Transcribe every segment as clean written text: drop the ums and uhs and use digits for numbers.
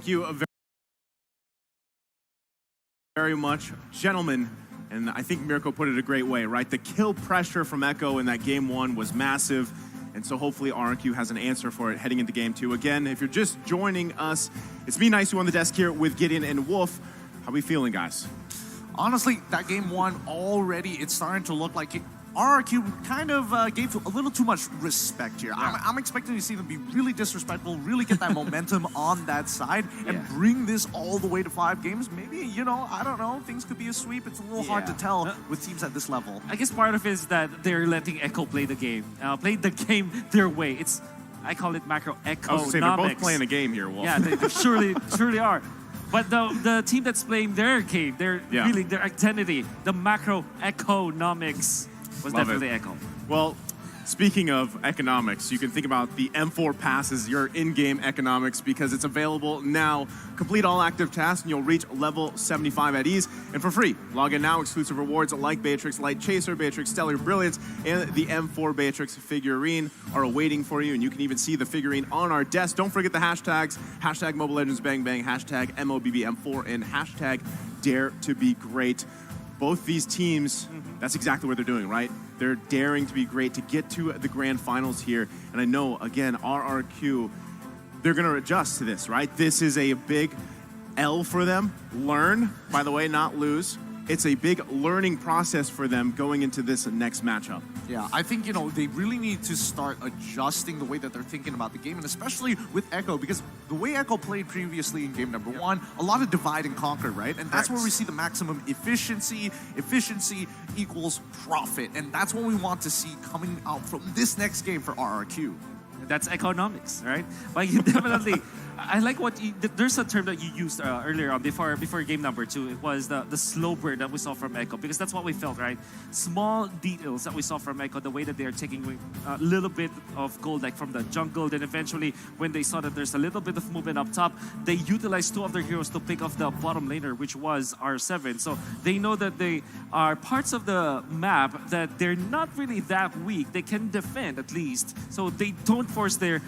Thank you very much, gentlemen. And I think Mirko put it a great way, right? The kill pressure from Echo in that game one was massive. And so hopefully RRQ has an answer for it heading into game two. Again, if you're just joining us, it's me, Nice, on the desk here with Gideon and Wolf. How we feeling, guys? Honestly, that game one already, it's starting to look like RRQ kind of gave a little too much respect here. Yeah. I'm expecting to see them be really disrespectful, really get that momentum on that side, and bring this all the way to 5 games. Maybe, you know, I don't know, things could be a sweep. It's a little hard to tell with teams at this level. I guess part of it is that they're letting Echo play the game. Play the game their way. I call it macro Echo. I was going to say, they're both playing a game here, Wolf. Yeah, they surely are. But the team that's playing their game, really their identity, the macro economics was definitely Echo. Well, speaking of economics, you can think about the M4 Pass as your in-game economics because it's available now. Complete all active tasks and you'll reach level 75 at ease. And for free, log in now. Exclusive rewards like Beatrix Light Chaser, Beatrix Stellar Brilliance, and the M4 Beatrix figurine are awaiting for you. And you can even see the figurine on our desk. Don't forget the hashtags, hashtag Mobile Legends Bang Bang, hashtag MOBBM4, and hashtag Dare to Be Great. Both these teams, that's exactly what they're doing, right? They're daring to be great to get to the grand finals here. And I know, again, RRQ, they're going to adjust to this, right? This is a big L for them. Learn, by the way, not lose. It's a big learning process for them going into this next matchup. Yeah, I think, you know, they really need to start adjusting the way that they're thinking about the game, and especially with Echo, because the way Echo played previously in game number one, a lot of divide and conquer, right? And that's where we see the maximum efficiency. Efficiency equals profit, and that's what we want to see coming out from this next game for RRQ. That's economics, right? But you definitely, I like what there's a term that you used earlier on before game number 2. It was the slow burn that we saw from Echo, because that's what we felt, right? Small details that we saw from Echo, the way that they are taking a little bit of gold, like from the jungle, then eventually when they saw that there's a little bit of movement up top, they utilized 2 of their heroes to pick off the bottom laner, which was R7. So they know that they are parts of the map that they're not really that weak. They can defend at least. So they don't force their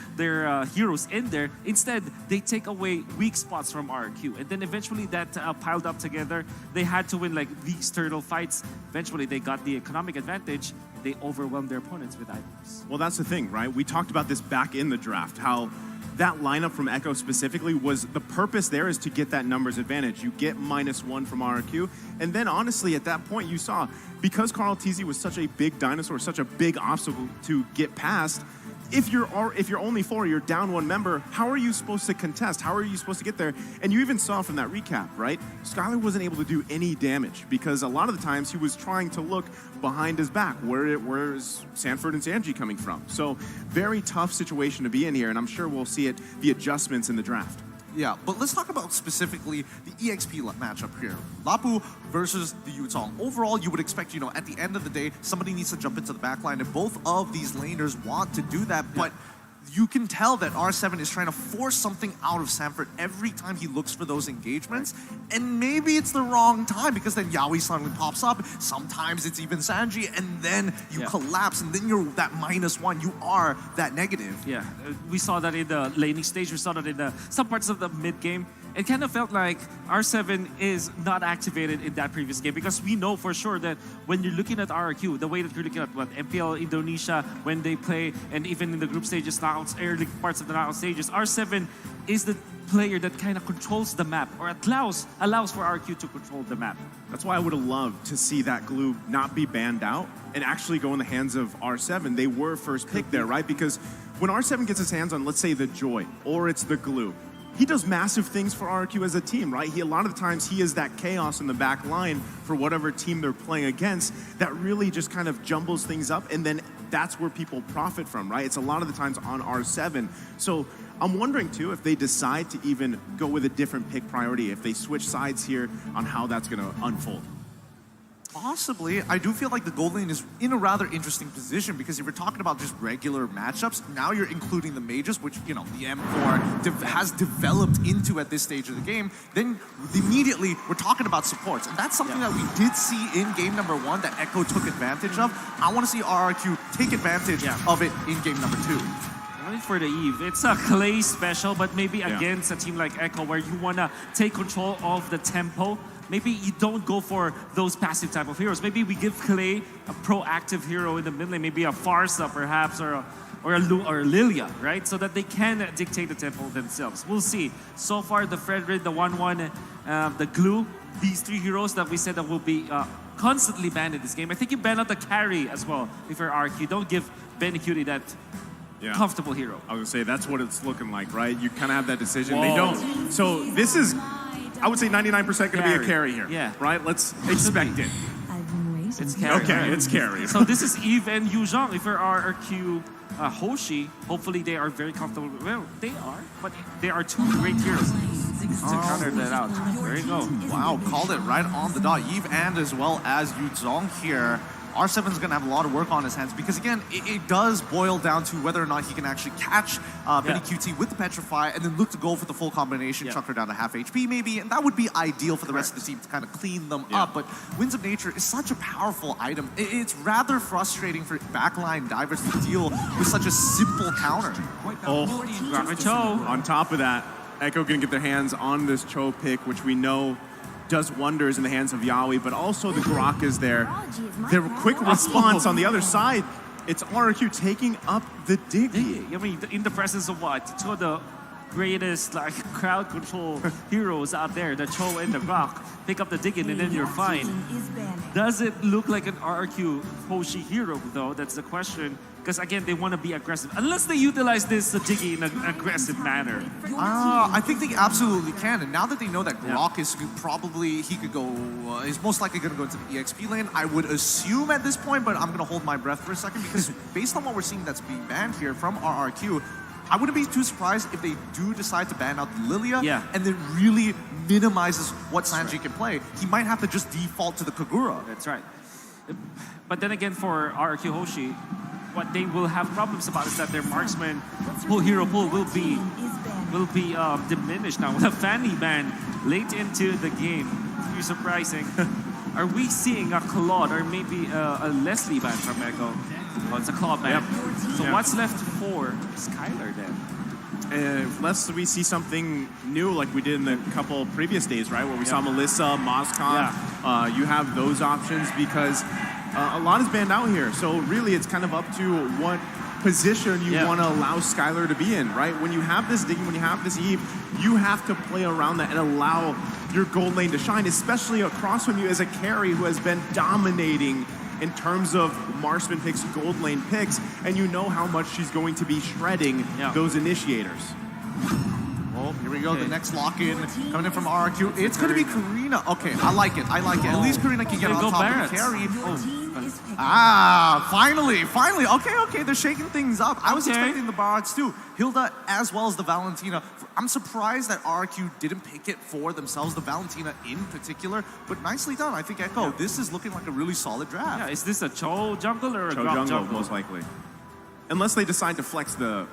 heroes in there. Instead, they take away weak spots from RRQ. And then eventually that piled up together. They had to win like these turtle fights. Eventually they got the economic advantage. They overwhelmed their opponents with items. Well, that's the thing, right? We talked about this back in the draft, how that lineup from Echo specifically was the purpose there is to get that numbers advantage. You get -1 from RRQ. And then honestly, at that point you saw, because Carl TZ was such a big dinosaur, such a big obstacle to get past, if you're only 4, you're down 1 member, how are you supposed to contest? How are you supposed to get there? And you even saw from that recap, right? Skylar wasn't able to do any damage because a lot of the times he was trying to look behind his back. Where is Sanford and Sanji coming from? So very tough situation to be in here, and I'm sure we'll see it, the adjustments in the draft. Yeah, but let's talk about specifically the EXP matchup here. Lapu versus the Yutong. Overall, you would expect, you know, at the end of the day, somebody needs to jump into the backline, and both of these laners want to do that, but you can tell that R7 is trying to force something out of Sanford every time he looks for those engagements, and maybe it's the wrong time because then Yaoi suddenly pops up, sometimes it's even Sanji, and then you collapse, and then you're that -1, you are that negative. Yeah, we saw that in the laning stage, we saw that in some parts of the mid game. It kind of felt like R7 is not activated in that previous game because we know for sure that when you're looking at RRQ, the way that you're looking at MPL Indonesia, when they play, and even in the group stages, knockouts, early parts of the knockout stages, R7 is the player that kind of controls the map, or allows for RRQ to control the map. That's why I would have loved to see that glue not be banned out and actually go in the hands of R7. They were first pick there, right? Because when R7 gets his hands on, let's say, the Joy, or it's the glue, he does massive things for RRQ as a team, right? A lot of the times he is that chaos in the back line for whatever team they're playing against that really just kind of jumbles things up, and then that's where people profit from, right? It's a lot of the times on R7. So I'm wondering too if they decide to even go with a different pick priority, if they switch sides here on how that's going to unfold. Possibly. I do feel like the gold lane is in a rather interesting position because if you're talking about just regular matchups, now you're including the mages, which, you know, the M4 has developed into at this stage of the game. Then immediately we're talking about supports. And that's something that we did see in game number 1 that Echo took advantage of. I want to see RRQ take advantage of it in game number 2. I think for the Eve, it's a Clay special, but maybe Yeah. against a team like Echo where you want to take control of the tempo. Maybe you don't go for those passive type of heroes. Maybe we give Clay a proactive hero in the mid lane, maybe a Farsa perhaps, or a Lilia, right? So that they can dictate the tempo themselves. We'll see. So far, the Fredrid, the 1-1, the Glue, these three heroes that we said that will be constantly banned in this game. I think you ban out the carry as well if you're RQ. Don't give Ben Cutie that Yeah. comfortable hero. I was gonna say that's what it's looking like, right? You kind of have that decision. Whoa. They don't. So this is, I would say, 99% going to be a Carry. carry here. Yeah. Right. Let's expect it. I've been waiting. It's carry. Okay, right? it's carry. So this is Eve and Yu Zhang. If you're RQ Hoshi, hopefully they are very comfortable. Well, they are, but they are two great heroes to counter that out. There you go. Wow, called it right on the dot. Eve and as well as Yu Zhong here. R7's going to have a lot of work on his hands because, again, it does boil down to whether or not he can actually catch Benny QT with the Petrify and then look to go for the full combination, Yeah. chuck her down to half HP maybe, and that would be ideal for the rest of the team to kind of clean them up. But Winds of Nature is such a powerful item. It's rather frustrating for backline divers to deal with such a simple counter. Oh, Cho. on top of that, Echo going to get their hands on this Cho pick, which we know does wonders in the hands of Yaoi, but also the Grok is there. Their quick response on the other side, it's RQ taking up the Diggy. I mean, in the presence of what? Two of the greatest like crowd control heroes out there, the Cho and the Rock. Pick up the Diggin and then you're fine. Does it look like an RQ Hoshi hero though? That's the question. Because again, they want to be aggressive. Unless they utilize this Diggy in an aggressive manner. I think they absolutely can. And now that they know that Grok is probably, he could go, is most likely going to go into the EXP lane, I would assume at this point, but I'm going to hold my breath for a second because based on what we're seeing that's being banned here from RRQ, I wouldn't be too surprised if they do decide to ban out the Lilia and then really minimizes what Sanji can play. He might have to just default to the Kagura. That's right. But then again, for RRQ Hoshi, what they will have problems about is that their marksman hero pool will be diminished now. With a Fanny ban late into the game, it's pretty surprising. Are we seeing a Claude or maybe a Leslie ban from Echo? Oh, it's a Claude ban. So what's left for Skylar then? Unless we see something new like we did in the couple previous days, right? Where we saw Melissa, Moskov. You have those options because a lot is banned out here. So really it's kind of up to what position you want to allow Skylar to be in, right? When you have this Diggy, when you have this Eve, you have to play around that and allow your gold lane to shine, especially across from you as a carry who has been dominating in terms of marksman picks, gold lane picks, and you know how much she's going to be shredding those initiators. Oh, here we go. The next lock-in coming in from RRQ. It's going to be Karina. Okay, I like it. I like it. At least Karina can get on top of the carry. Finally. Okay, they're shaking things up. I was expecting the Barats too. Hilda as well as the Valentina. I'm surprised that RQ didn't pick it for themselves, the Valentina in particular, but nicely done. I think Echo, this is looking like a really solid draft. Yeah, is this a Cho jungle or a Cho Grok jungle, most likely. Unless they decide to flex the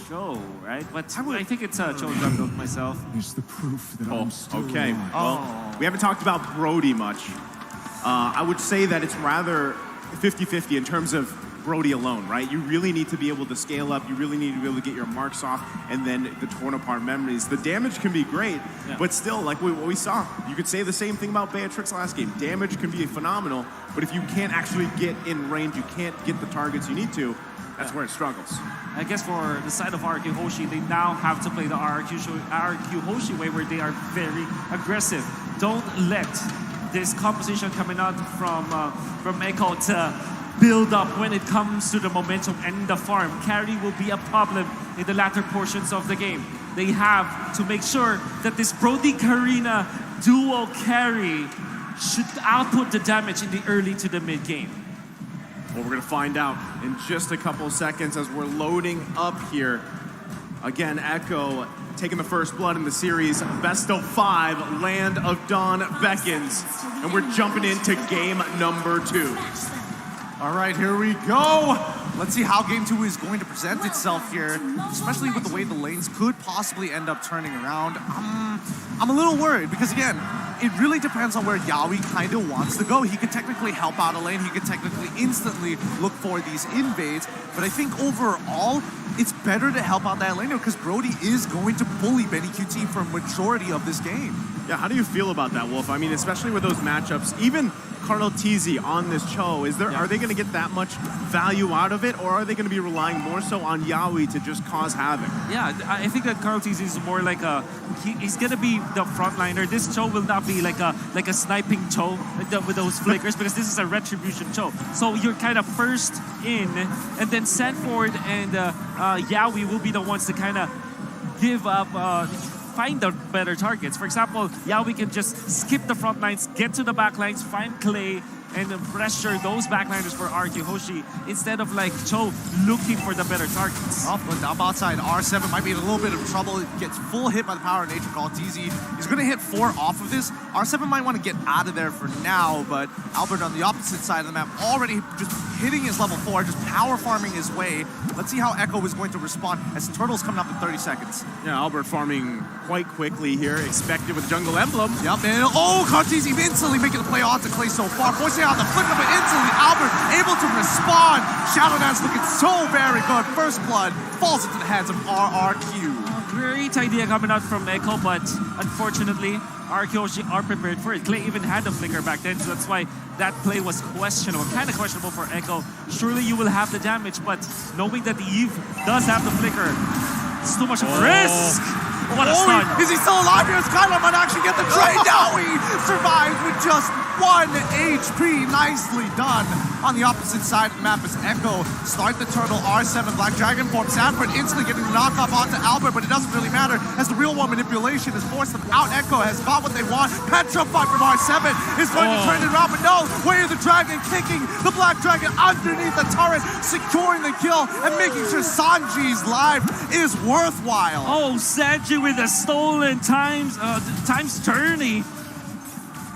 Cho, right? But I think it's a Cho jungle myself. It's the proof that I'm still okay. alive. Well, we haven't talked about Brody much. I would say that it's rather 50-50 in terms of Brody alone, right? You really need to be able to scale up. You really need to be able to get your marks off and then the torn apart memories. The damage can be great, but still, like what we saw, you could say the same thing about Beatrix last game. Damage can be phenomenal, but if you can't actually get in range, you can't get the targets you need to, that's where it struggles. I guess for the side of RQ Hoshi, they now have to play the RQ Hoshi way where they are very aggressive. Don't let this composition coming out from Echo to build up when it comes to the momentum and the farm. Carry will be a problem in the latter portions of the game. They have to make sure that this Brody Karina duo carry should output the damage in the early to the mid game. Well, we're going to find out in just a couple of seconds as we're loading up here. Again, Echo taking the first blood in the series. Best of 5, Land of Dawn beckons. And we're jumping into game number 2. All right, here we go. Let's see how game 2 is going to present itself here, especially with the way the lanes could possibly end up turning around. I'm a little worried because, again, it really depends on where Yawi kind of wants to go. He could technically help out a lane. He could technically instantly look for these invades. But I think overall, it's better to help out that laner because Brody is going to bully Benny QT for a majority of this game. Yeah, how do you feel about that, Wolf? I mean, especially with those matchups, even Carlo Tizzy on this Cho, are they going to get that much value out of it, or are they going to be relying more so on Yawi to just cause havoc? Yeah, I think that Carl Tizzy is more like he's gonna be the frontliner. This Cho will not be like a sniping Cho with those flickers because this is a retribution Cho. So you're kind of first in, and then Sanford and Yawi will be the ones to kind of give up. Find the better targets. For example, Yawi can just skip the front lines, get to the back lines, find Clay, and then pressure those backliners for RQ Hoshi instead of like Cho looking for the better targets. Oh, but up outside, R7 might be in a little bit of trouble. It gets full hit by the power of nature called TZ. He's going to hit 4 off of this. R7 might want to get out of there for now, but Albert on the opposite side of the map already just hitting his level 4, just power farming his way. Let's see how Echo is going to respond as Turtle's coming up in 30 seconds. Yeah, Albert farming quite quickly here, expected with Jungle Emblem. Yep, and oh, Kartizi instantly making the play onto Clay so far, forcing out the flicker, but instantly Albert able to respond. Shadow Dance looking so very good. First blood falls into the hands of RRQ. Great idea coming out from Echo, but unfortunately, RQ Hoshi are prepared for it. Clay even had the flicker back then, so that's why that play was questionable, kind of questionable for Echo. Surely you will have the damage, but knowing that the Eve does have the flicker, it's too much of a risk. What a stun. Is he still alive here? Skylar might actually get the trade. Now he survives with just 1 HP. Nicely done. On the opposite side of the map is Echo. Start the turtle, R7, Black Dragon form. Sanford instantly getting the knockoff onto Albert, but it doesn't really matter as the real one manipulation has forced them out. Echo has got what they want. Petrified from R7 is going to turn it around, but no. Way of the Dragon kicking the Black Dragon underneath the turret, securing the kill and making sure Sanji's life is worthwhile. Oh, Sanji with a stolen times journey.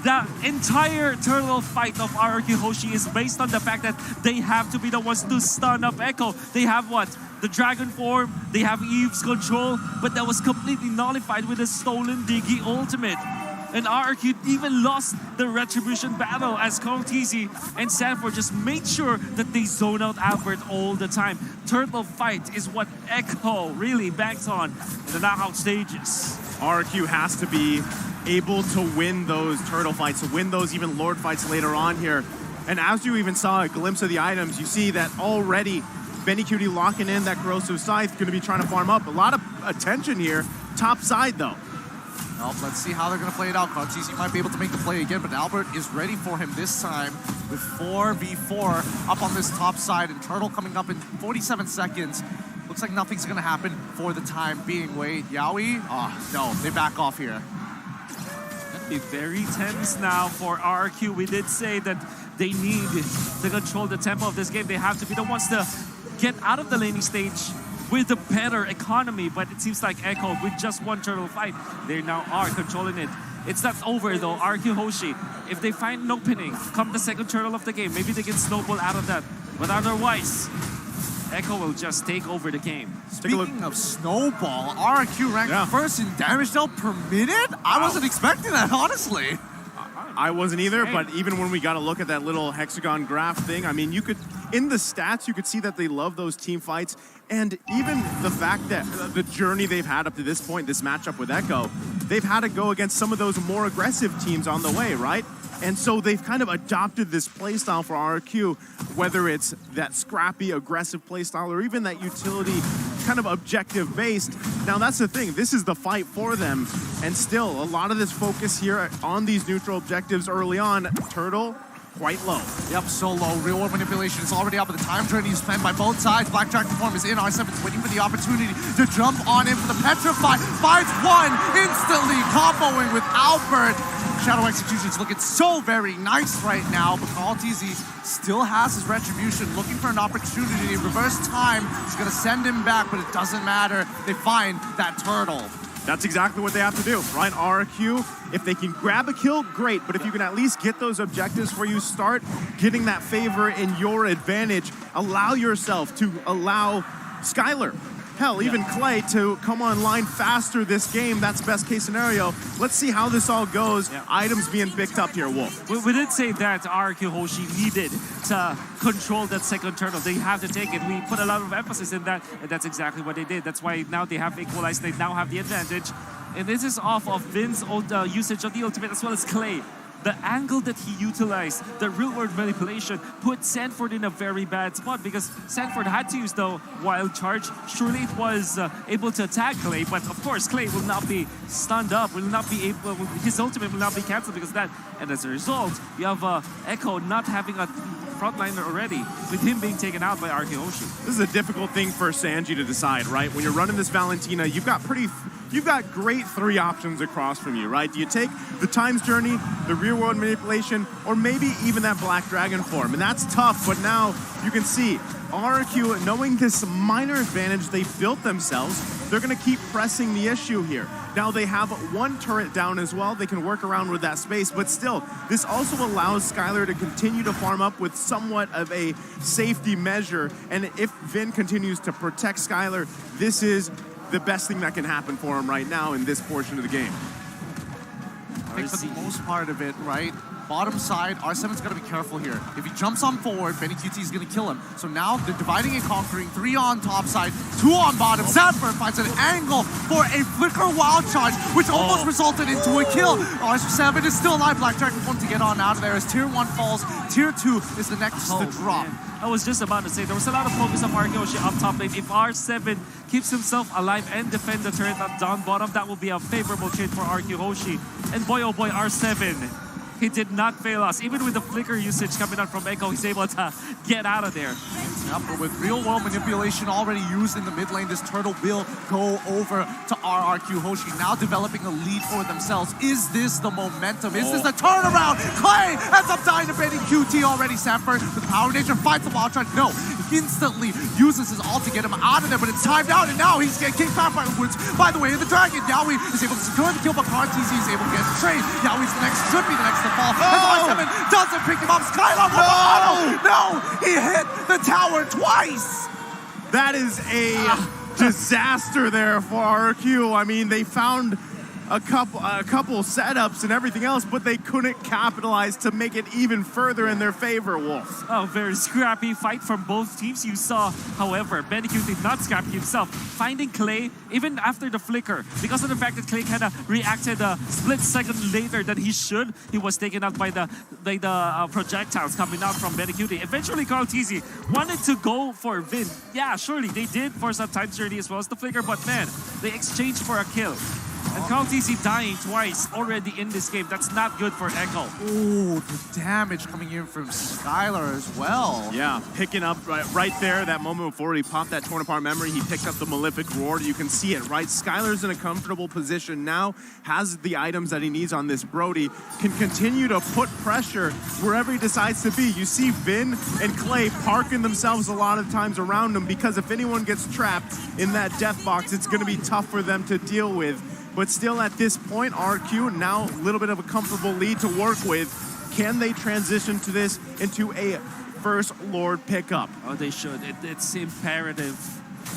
The entire turtle fight of RRQ Hoshi is based on the fact that they have to be the ones to stun up Echo. They have what? The dragon form, they have Eve's control, but that was completely nullified with a stolen Diggy ultimate. And RRQ even lost the retribution battle as Carl Tizzy and Sanford just made sure that they zone out Albert all the time. Turtle fight is what Echo really banks on in the knockout stages. RQ has to be able to win those turtle fights, to win those even Lord fights later on here. And as you even saw a glimpse of the items, you see that already Benny QT locking in that Corrosive Scythe, going to be trying to farm up. A lot of attention here. Top side though. Well, let's see how they're going to play it out. Kartizi might be able to make the play again, but Albert is ready for him this time with 4v4 up on this top side, and Turtle coming up in 47 seconds. Looks like nothing's going to happen for the time being. Wait, Yawi? Oh, no, they back off here. Be very tense now for RRQ. We did say that they need to control the tempo of this game. They have to be the ones to get out of the laning stage with a better economy, but it seems like Echo, with just one turtle fight, they now are controlling it. It's not over though. RQ Hoshi, if they find an opening, come the second turtle of the game, maybe they can snowball out of that. But otherwise, Echo will just take over the game. Speaking of snowball, RQ ranked first in damage dealt per minute? I wasn't expecting that, honestly. I wasn't either, but even when we got a look at that little hexagon graph thing, I mean, you could, in the stats, you could see that they love those team fights. And even the fact that the journey they've had up to this point, this matchup with Echo, they've had to go against some of those more aggressive teams on the way, right? And so they've kind of adopted this playstyle for RRQ, whether it's that scrappy, aggressive playstyle or even that utility kind of objective-based. Now that's the thing, this is the fight for them. And still, a lot of this focus here on these neutral objectives early on. Turtle, quite low. Yep, so low. Real world manipulation is already up, but the time journey is spent by both sides. Black Dragon form is in. R7's waiting for the opportunity to jump on in for the Petrify. Finds one, instantly comboing with Albert. Shadow Execution's looking so very nice right now, but Carl TZ still has his retribution, looking for an opportunity. Reverse time is going to send him back, but it doesn't matter. They find that turtle. That's exactly what they have to do, right? RRQ, if they can grab a kill, great. But if you can at least get those objectives where you start getting that favor in your advantage, allow yourself to allow Skylar hell, even Clay to come online faster this game. That's best case scenario. Let's see how this all goes. Yeah. Items being picked up here, Wolf. We did say that RRQ Hoshi needed to control that second turtle. They have to take it. We put a lot of emphasis in that, and that's exactly what they did. That's why now they have equalized. They now have the advantage. And this is off of Vin's usage of the ultimate as well as Clay. The angle that he utilized, the real-world manipulation, put Sanford in a very bad spot because Sanford had to use the wild charge. Surely it was able to attack Clay, but of course Clay will not be stunned up, will not be able, his ultimate will not be cancelled because of that. And as a result, you have Echo not having a frontliner already, with him being taken out by RRQ Hoshi. This is a difficult thing for Sanji to decide, right? When you're running this Valentina, you've got great three options across from you, right? Do you take the Times Journey, the real world manipulation, or maybe even that Black Dragon form? And that's tough, but now you can see RRQ, knowing this minor advantage they built themselves, they're going to keep pressing the issue here. Now they have one turret down as well. They can work around with that space, but still, this also allows Skylar to continue to farm up with somewhat of a safety measure. And if Vin continues to protect Skylar, this is the best thing that can happen for him right now in this portion of the game. I think for the most part of it, right? Bottom side, R7's got to be careful here. If he jumps on forward, Benny QT is going to kill him. So now they're dividing and conquering. 3 on top side, 2 on bottom. Sanford finds an angle for a flicker wild charge, which almost resulted into a kill. R7 is still alive. Black Dragon wanting to get on out of there as Tier 1 falls. Tier 2 is the next to drop. Man. I was just about to say, there was a lot of focus on RRQ Hoshi up top lane. If R7 keeps himself alive and defend the turret up down bottom, that will be a favorable trade for RRQ Hoshi. And boy, oh boy, R7, he did not fail us. Even with the flicker usage coming out from Echo, he's able to get out of there. Yep, but with real-world manipulation already used in the mid lane, this turtle will go over to RRQ Hoshi, now developing a lead for themselves. Is this the momentum? Is this the turnaround? Clay ends up dying to Benny QT already. Sanford with Power Nature fights the wild charge. No, he instantly uses his ult to get him out of there, but it's timed out, and now he's getting kicked back by Woods. By the way, the Dragon, Yaoi is able to secure the kill, but KarTZ is able to get the trade. Yaoi's the next, should be the next to fall. As R7 doesn't pick him up. Skylar with the auto. No, he hit the tower twice. That is a disaster there for RRQ. I mean, they found a couple setups and everything else, but they couldn't capitalize to make it even further in their favor, Wolf. Oh, very scrappy fight from both teams. You saw, however, Benny Q did not scrappy himself, finding Clay even after the flicker. Because of the fact that Clay kind of reacted a split second later than he should, he was taken out by the projectiles coming out from Benny Q. Eventually, KarTZ wanted to go for Vin. Yeah, surely they did for some Times Journey as well as the flicker, but man, they exchanged for a kill. And KarTZ dying twice already in this game. That's not good for Echo. Ooh, the damage coming in from Skylar as well. Yeah, picking up right there, that moment before he popped that torn apart memory, he picked up the Malefic Roar. You can see it, right? Skylar's in a comfortable position now, has the items that he needs on this Brody, can continue to put pressure wherever he decides to be. You see Vin and Clay parking themselves a lot of times around him because if anyone gets trapped in that death box, it's going to be tough for them to deal with. But still at this point, RQ now a little bit of a comfortable lead to work with. Can they transition to this into a First Lord pickup? Oh, they should. It's imperative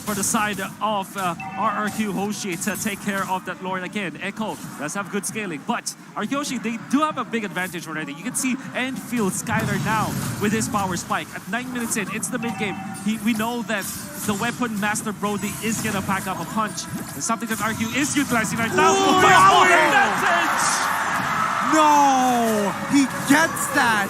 for the side of RRQ Hoshi to take care of that Lord again. Echo does have good scaling, but RRQ Hoshi, they do have a big advantage already. You can see and feel Skylar now with his power spike. At 9 minutes in, it's the mid game. We know that the weapon master Brody is gonna pack up a punch. It's something that RQ is utilizing right now. No, he gets that.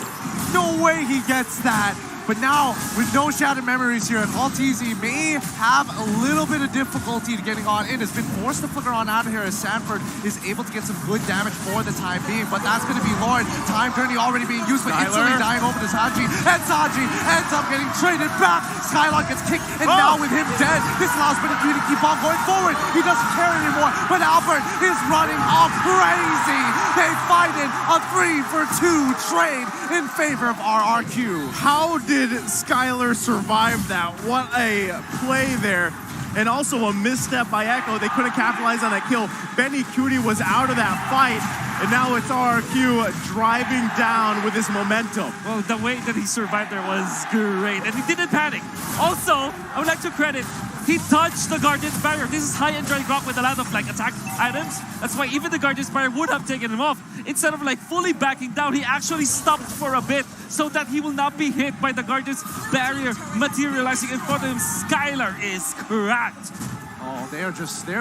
No way he gets that. But now, with no Shattered Memories here, KarTZ may have a little bit of difficulty getting on in. Has been forced to flicker on out of here as Sanford is able to get some good damage for the time being. But that's going to be Lord. Time Journey already being used, but instantly dying over to Saji. And Saji ends up getting traded back. Skylar gets kicked, and now with him dead, this allows Benny Q to keep on going forward. He doesn't care anymore, but Albert is running off crazy. They fight it a 3-for-2 trade in favor of RRQ. How did Skylar survive that? What a play there. And also a misstep by Echo. They couldn't capitalize on that kill. Benny Cutie was out of that fight. And now it's RRQ driving down with his momentum. Well, the way that he survived there was great. And he didn't panic. Also, I would like to credit He dodged the Guardian's Barrier. This is high-end Dry Grok with a lot of like attack items. That's why even the Guardian's Barrier would have taken him off. Instead of like fully backing down, he actually stopped for a bit so that he will not be hit by the Guardian's Barrier materializing in front of him. Skylar is cracked. Oh, they're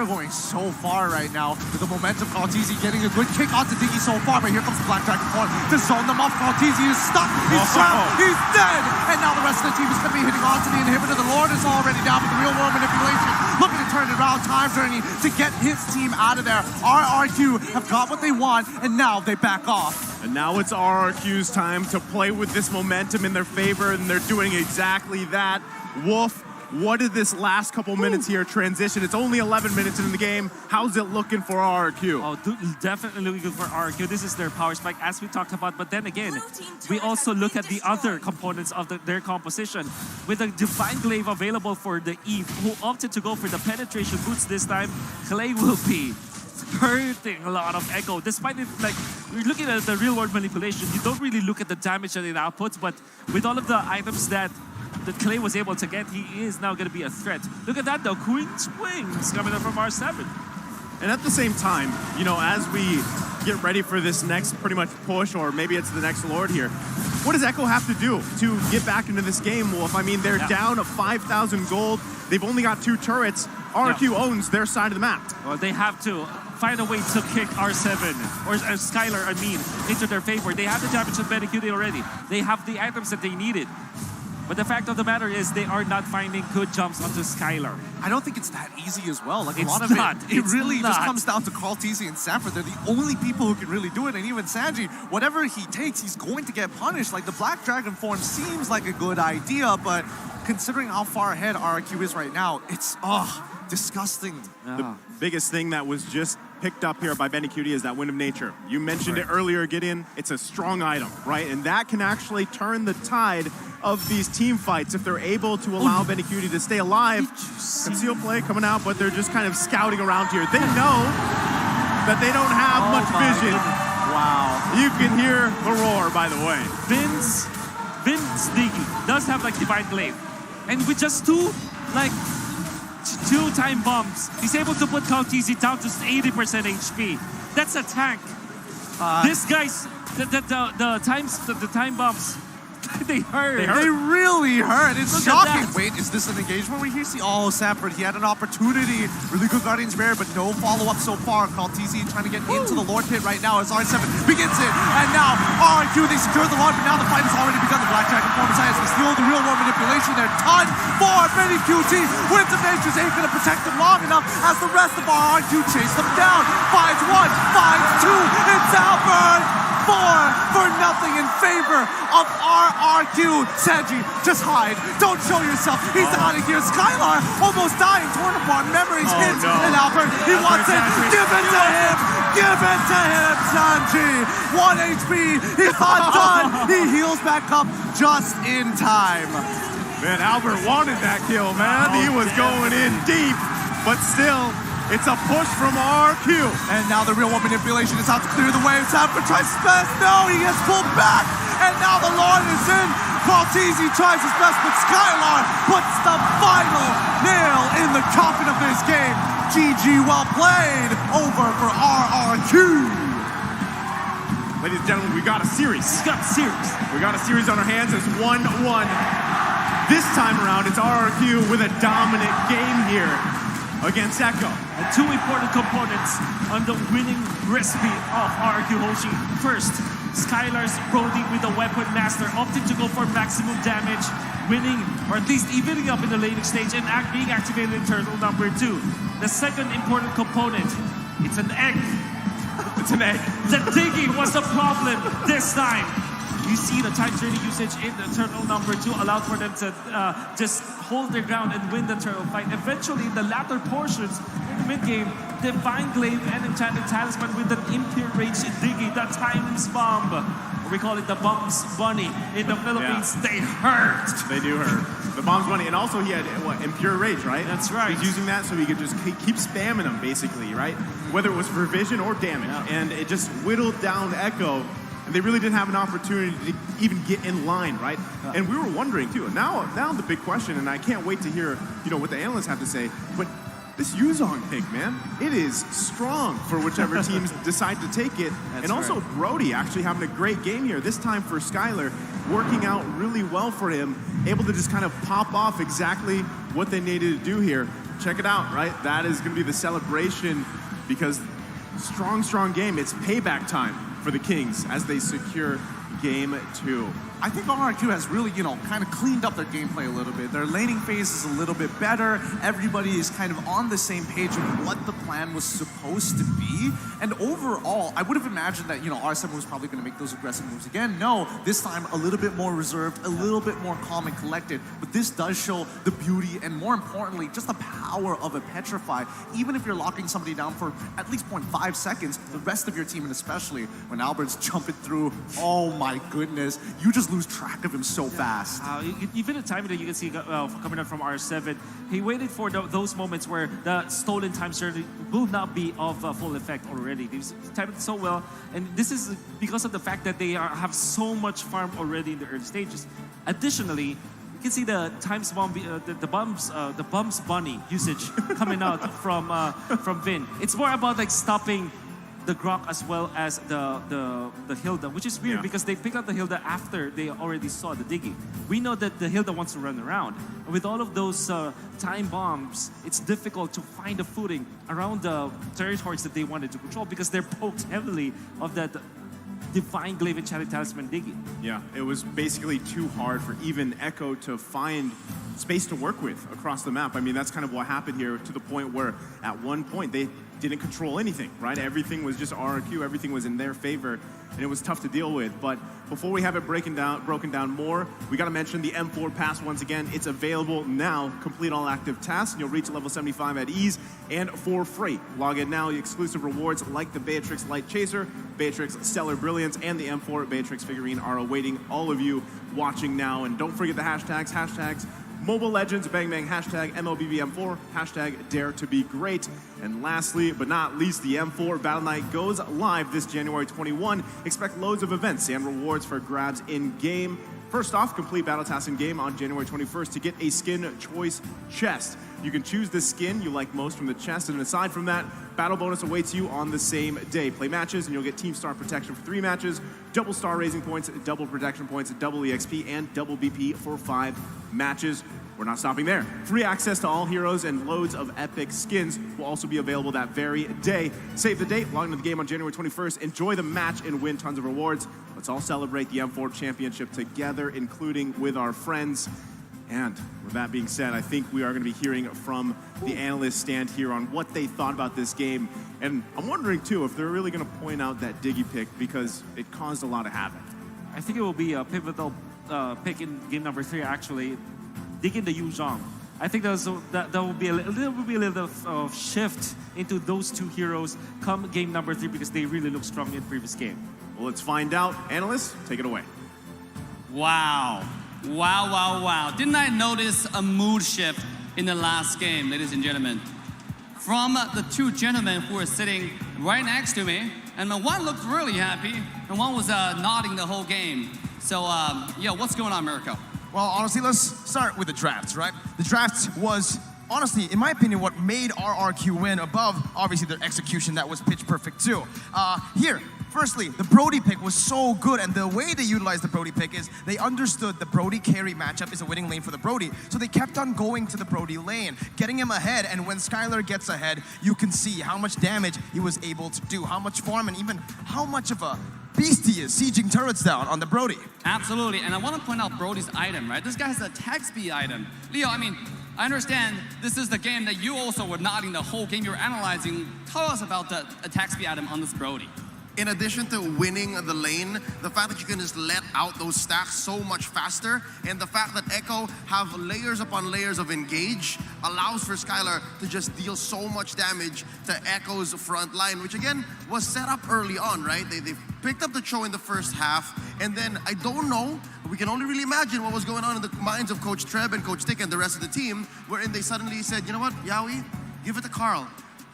going so far right now with the momentum. Kaltizi getting a good kick onto Diggy so far, but here comes the Black Dragon form to zone them off. Kaltizi is stuck, he's trapped, he's dead, and now the rest of the team is going to be hitting onto the inhibitor. The Lord is already down, but the real world manipulation looking to turn it around. Time Journey to get his team out of there. RRQ have got what they want, and now they back off. And now it's RRQ's time to play with this momentum in their favor, and they're doing exactly that. Wolf, what did this last couple minutes here transition? It's only 11 minutes into the game. How's it looking for RRQ? Oh, definitely looking good for RRQ. This is their power spike, as we talked about. But then again, we also look at the other components of their composition. With the Divine Glaive available for the Eve, who opted to go for the penetration boots this time, Clay will be hurting a lot of Echo. Despite it, like, you're looking at the real-world manipulation, you don't really look at the damage that it outputs, but with all of the items that Clay was able to get, he is now going to be a threat. Look at that though, Queen's Wings coming up from R7. And at the same time, you know, as we get ready for this next pretty much push, or maybe it's the next Lord here, what does Echo have to do to get back into this game, Wolf? I mean, they're down to 5,000 gold. They've only got 2 turrets. RRQ owns their side of the map. Well, they have to find a way to kick R7, or Skylar, I mean, into their favor. They have the damage of Benecutie already. They have the items that they needed. But the fact of the matter is they are not finding good jumps onto Skylar. I don't think it's that easy as well. Like, a It's lot of not. it It's really just not. comes down to Kaltizi and Sanford. They're the only people who can really do it. And even Sanji, whatever he takes, he's going to get punished. Like, the Black Dragon form seems like a good idea, but considering how far ahead RRQ is right now, it's, disgusting. The biggest thing that was just picked up here by Benecutie is that Wind of Nature. You mentioned it earlier, Gideon. It's a strong item, right? And that can actually turn the tide of these team fights if they're able to allow Benecutie to stay alive. Conceal play coming out, but they're just kind of scouting around here. They know that they don't have much vision. Wow. You can hear the roar, by the way. Vince Diggy does have like Divine Glaive. And with just two time bombs, he's able to put Kaltizi down to 80% HP. That's a tank. This guy's the time bombs. They hurt. They really hurt. It's Look at shocking. that. Wait, is this an engagement where you see? Oh, Sanford, he had an opportunity. Really good Guardian's Barrier, but no follow-up so far. Kaltizi trying to get into the Lord pit right now as R7 begins it. And now RRQ, they secure the Lord, but now the fight has already begun. The Black Dragon form has they steal the real world manipulation. They're done for Benecutie. Winds of Nature's ain't going to protect them long enough as the rest of RRQ chase them down. Finds 1, finds 2. It's Albert. 4 for nothing in favor of RRQ. Sanji, just hide. Don't show yourself. He's out of here. Skylar almost dying, torn apart. Memories hit. no. And Albert, he wants it. Sanji. Give it to him. Give it to him, Sanji. 1 HP. He's not done. He heals back up just in time. Man, Albert wanted that kill, man. He was going in deep, but still, it's a push from RRQ. And now the real one manipulation is out to clear the way. Sanford tries his best. No, he gets pulled back. And now the Lord is in. Kaltizi tries his best, but Skylar puts the final nail in the coffin of this game. GG, well played. Over for RRQ. Ladies and gentlemen, we got a series. He's got series. We got a series on our hands. It's 1-1. This time around, it's RRQ with a dominant game here against Echo. And 2 important components on the winning recipe of RRQ Hoshi. First, Skylar's Brody with the Weapon Master opting to go for maximum damage, winning or at least evening up in the laning stage and being activated in turtle number 2. The second important component, it's an egg. It's an egg. The digging was the problem this time. You see the time journey usage in the turtle number 2 allowed for them to just hold their ground and win the turtle fight. Eventually, in the latter portions in the mid-game, Divine Glaive and Enchanted Talisman with an Impure Rage Diggy, the Times Bomb. Or we call it the Bombs Bunny. In the Philippines, they hurt. They do hurt. The bomb's money, and also he had Impure Rage, right? That's right. He's using that so he could just keep spamming them, basically, right? Whether it was for vision or damage, and it just whittled down Echo. and they really didn't have an opportunity to even get in line, right? And we were wondering too. Now the big question, and I can't wait to hear what the analysts have to say, but this Yuzong pick, man, it is strong for whichever teams decide to take it. And also Brody actually having a great game here, this time for Skylar, working out really well for him, able to just kind of pop off exactly what they needed to do here. Check it out, right? That is going to be the celebration because strong game. It's payback time for the Kings as they secure game 2. I think RRQ has really, kind of cleaned up their gameplay a little bit. Their laning phase is a little bit better. Everybody is kind of on the same page of what the plan was supposed to be. And overall, I would have imagined that, R7 was probably going to make those aggressive moves again. No, this time a little bit more reserved, a little bit more calm and collected. But this does show the beauty and, more importantly, just the power of a Petrify. Even if you're locking somebody down for at least 0.5 seconds, the rest of your team, and especially when Albert's jumping through, oh my goodness, you just lose track of him so fast. Even the timing that you can see coming up from R7, he waited for those moments where the stolen time surgery will not be of full effect already. They timed it so well, and this is because of the fact that they have so much farm already in the early stages. Additionally, you can see the times bomb, the bumps bunny usage coming out from Vin. It's more about like stopping the Grok as well as the Hilda, which is weird because they picked up the Hilda after they already saw the digging. We know that the Hilda wants to run around. And with all of those time bombs, it's difficult to find a footing around the territories that they wanted to control because they're poked heavily of that Divine Glaive Enchanted Talisman digging. Yeah, it was basically too hard for even Echo to find space to work with across the map. I mean, that's kind of what happened here, to the point where at one point they didn't control anything, right? Everything was just RRQ, everything was in their favor, and it was tough to deal with. But before we have it broken down more, we got to mention the M4 pass once again. It's available now. Complete all active tasks, and you'll reach level 75 at ease and for free. Log in now. The exclusive rewards like the Beatrix Light Chaser, Beatrix Stellar Brilliance, and the M4 Beatrix figurine are awaiting all of you watching now. And don't forget the hashtags Mobile Legends, Bang Bang, hashtag MLBBM4, hashtag Dare to Be Great. And lastly, but not least, the M4 Battle Night goes live this January 21. Expect loads of events and rewards for grabs in-game. First off, complete battle tasks in-game on January 21st to get a skin choice chest. You can choose the skin you like most from the chest, and aside from that, battle bonus awaits you on the same day. Play matches, and you'll get Team Star Protection for 3 matches, double Star Raising points, double Protection points, double EXP, and double BP for 5 matches. We're not stopping there. Free access to all heroes and loads of epic skins will also be available that very day. Save the date, log into the game on January 21st, enjoy the match and win tons of rewards. Let's all celebrate the M4 Championship together, including with our friends. And with that being said, I think we are going to be hearing from the analyst stand here on what they thought about this game. And I'm wondering, too, if they're really going to point out that Diggy pick because it caused a lot of havoc. I think it will be a pivotal pick in game number 3, actually. Digging the Yuzong. I think that will be a little of shift into those 2 heroes come game number 3 because they really look strong in the previous game. Well, let's find out. Analysts, take it away. Wow. Didn't I notice a mood shift in the last game, ladies and gentlemen? From the 2 gentlemen who were sitting right next to me, and one looked really happy, and one was nodding the whole game. So, what's going on, Mirko? Well, honestly, let's start with the drafts, right? The draft was, honestly, in my opinion, what made RRQ win above, obviously, their execution that was pitch perfect, too. Firstly, the Brody pick was so good, and the way they utilized the Brody pick is they understood the Brody carry matchup is a winning lane for the Brody, so they kept on going to the Brody lane, getting him ahead, and when Skylar gets ahead, you can see how much damage he was able to do, how much farm, and even how much of a beast he is, sieging turrets down on the Brody. Absolutely, and I want to point out Brody's item, right? This guy has a attack speed item. Leo, I understand this is the game that you also were nodding the whole game. You were analyzing. Tell us about the attack speed item on this Brody. In addition to winning the lane, the fact that you can just let out those stacks so much faster, and the fact that Echo have layers upon layers of engage allows for Skylar to just deal so much damage to Echo's front line, which again was set up early on, right? They picked up the show in the first half, and then I don't know, we can only really imagine what was going on in the minds of Coach Treb and Coach Tick and the rest of the team, wherein they suddenly said, you know what, Yaoi, give it to Carl.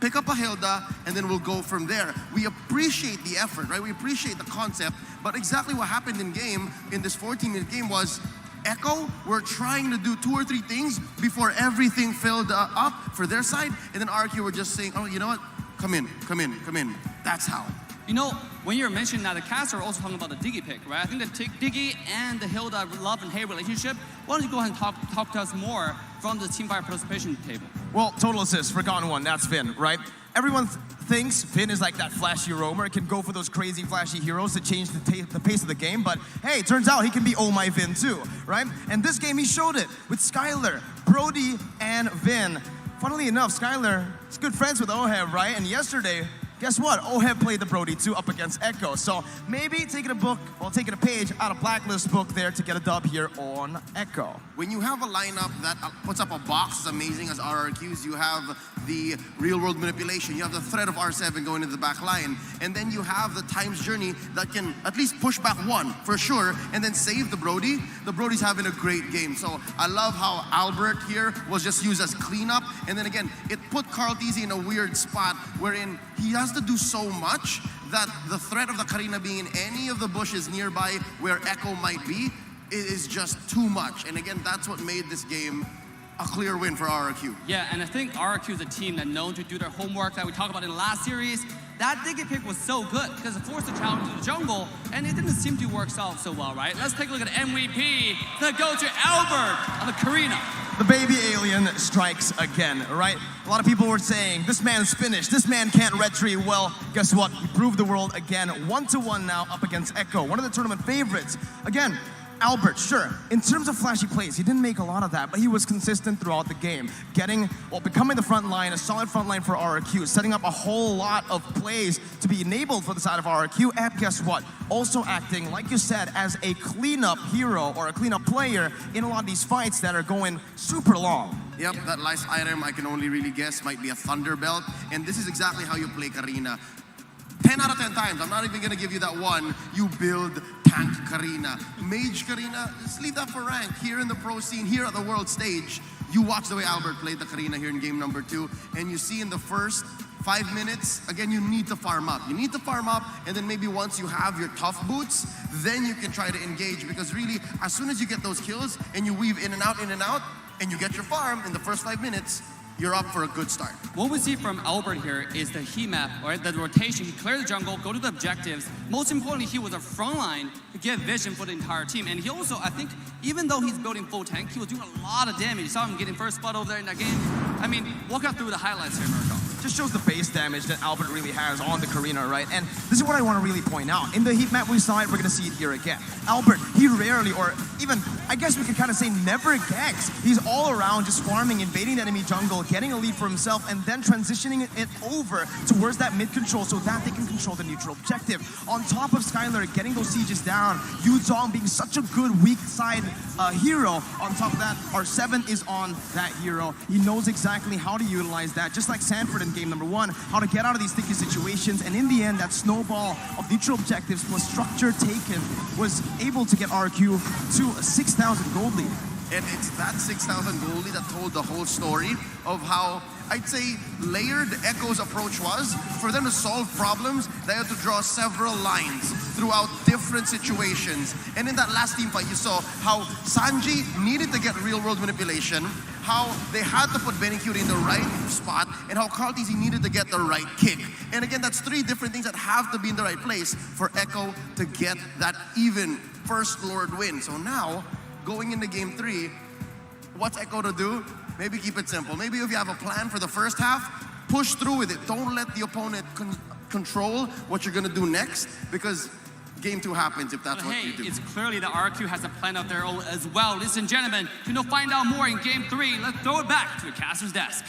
pick up a Hilda, and then we'll go from there. We appreciate the effort, right? We appreciate the concept, but exactly what happened in game, in this 14-minute game was Echo were trying to do 2 or 3 things before everything filled up for their side, and then RQ were just saying, oh, you know what? Come in. That's how. You know, when you're mentioning that, the cast are also talking about the Diggy pick, right? I think the Diggy and the Hilda love and hate relationship. Why don't you go ahead and talk to us more from the Teamfire participation table? Well, total assist, forgotten one, that's Finn, right? Everyone thinks Finn is like that flashy roamer, can go for those crazy flashy heroes to change the pace of the game, but hey, it turns out he can be Oh My Vin too, right? And this game he showed it with Skylar, Brody, and Vin. Funnily enough, Skylar is good friends with Oheb, right? And yesterday, guess what? Oheb played the Brody 2 up against Echo. So maybe taking a page out of Blacklist book there to get a dub here on Echo. When you have a lineup that puts up a box as amazing as RRQs, you have the real-world manipulation, you have the threat of R7 going into the back line, and then you have the Times Journey that can at least push back 1 for sure, and then save the Brody. The Brody's having a great game. So I love how Albert here was just used as cleanup, and then again, it put Carl Tizzy in a weird spot wherein he has to do so much that the threat of the Karina being in any of the bushes nearby where Echo might be is just too much. And again, that's what made this game a clear win for RRQ. Yeah, and I think RRQ is a team that known to do their homework that we talked about in the last series. That Diggy pick was so good because it forced the challenge to the jungle, and it didn't seem to work out so well, right? Let's take a look at MVP. Let's go to Albert on the Karina. The baby alien strikes again, right? A lot of people were saying, this man's finished, this man can't red tree. Well, guess what? He proved the world again. 1-1 now up against Echo, one of the tournament favorites. Again, Albert, sure, in terms of flashy plays, he didn't make a lot of that, but he was consistent throughout the game. Becoming the front line, a solid front line for RRQ, setting up a whole lot of plays to be enabled for the side of RRQ, and guess what? Also acting, like you said, as a cleanup hero or a cleanup player in a lot of these fights that are going super long. Yep, that last item I can only really guess might be a Thunder Belt, and this is exactly how you play Karina. 10 out of 10 times, I'm not even gonna give you that one, you build tank Karina. Mage Karina, just leave that for rank. Here in the pro scene, here at the world stage, you watch the way Albert played the Karina here in game number 2, and you see in the first 5 minutes, again, you need to farm up. You need to farm up, and then maybe once you have your tough boots, then you can try to engage, because really, as soon as you get those kills, and you weave in and out, and you get your farm in the first 5 minutes, you're up for a good start. What we see from Albert here is the heat map, right? The rotation. He cleared the jungle, go to the objectives. Most importantly, he was a front line to get vision for the entire team. And he also, I think, even though he's building full tank, he was doing a lot of damage. You saw him getting first blood over there in that game. I mean, walk us through the highlights here, Mirko. Just shows the base damage that Albert really has on the Karina, right? And this is what I want to really point out. In the heat map we saw it, we're going to see it here again. Albert, he rarely, or even, I guess we could kind of say never ganks. He's all around just farming, invading the enemy jungle, getting a lead for himself, and then transitioning it over towards that mid control so that they can control the neutral objective. On top of Skylar getting those sieges down, Yu Zhong being such a good weak side hero. On top of that, R7 is on that hero. He knows exactly how to utilize that, just like Sanford in game number 1, how to get out of these sticky situations, and in the end, that snowball of neutral objectives plus structure taken was able to get RQ to a 6,000 gold lead. And it's that 6,000 gold lead that told the whole story of how, I'd say, layered Echo's approach was. For them to solve problems, they had to draw several lines throughout different situations. And in that last team fight, you saw how Sanji needed to get real-world manipulation, how they had to put Benicute in the right spot, and how Carl Tizzy needed to get the right kick. And again, that's 3 different things that have to be in the right place for Echo to get that even first Lord win. So now, going into game 3, what's Echo to do? Maybe keep it simple. Maybe if you have a plan for the first half, push through with it. Don't let the opponent control what you're gonna do next, because game 2 happens if that's what you do. It's clearly that RQ has a plan of their own as well. Ladies and gentlemen, to find out more in game 3, let's throw it back to the caster's desk.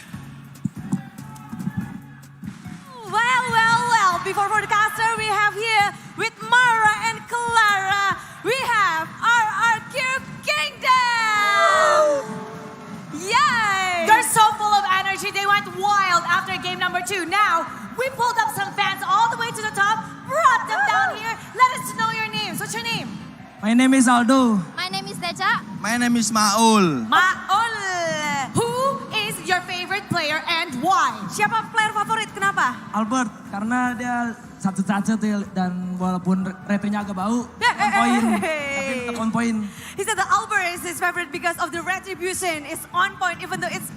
Well, before for the caster, we have here with Mara and Clara, we have RRQ Kingdom! Yay! They're so full of energy, they went wild after game number 2. Now, we pulled up some fans all the way to the top, brought them down here. Let us know your names. What's your name? My name is Aldo. My name is Deja. My name is Maul. Maul! Who is your favorite player and why? Siapa player favorit Kenapa? Albert, karena dia satu-satu dan walaupun retrinya agak bau, on point, tapi tetap on point. He said that Albert is his favorite because of the retribution is on point even though it's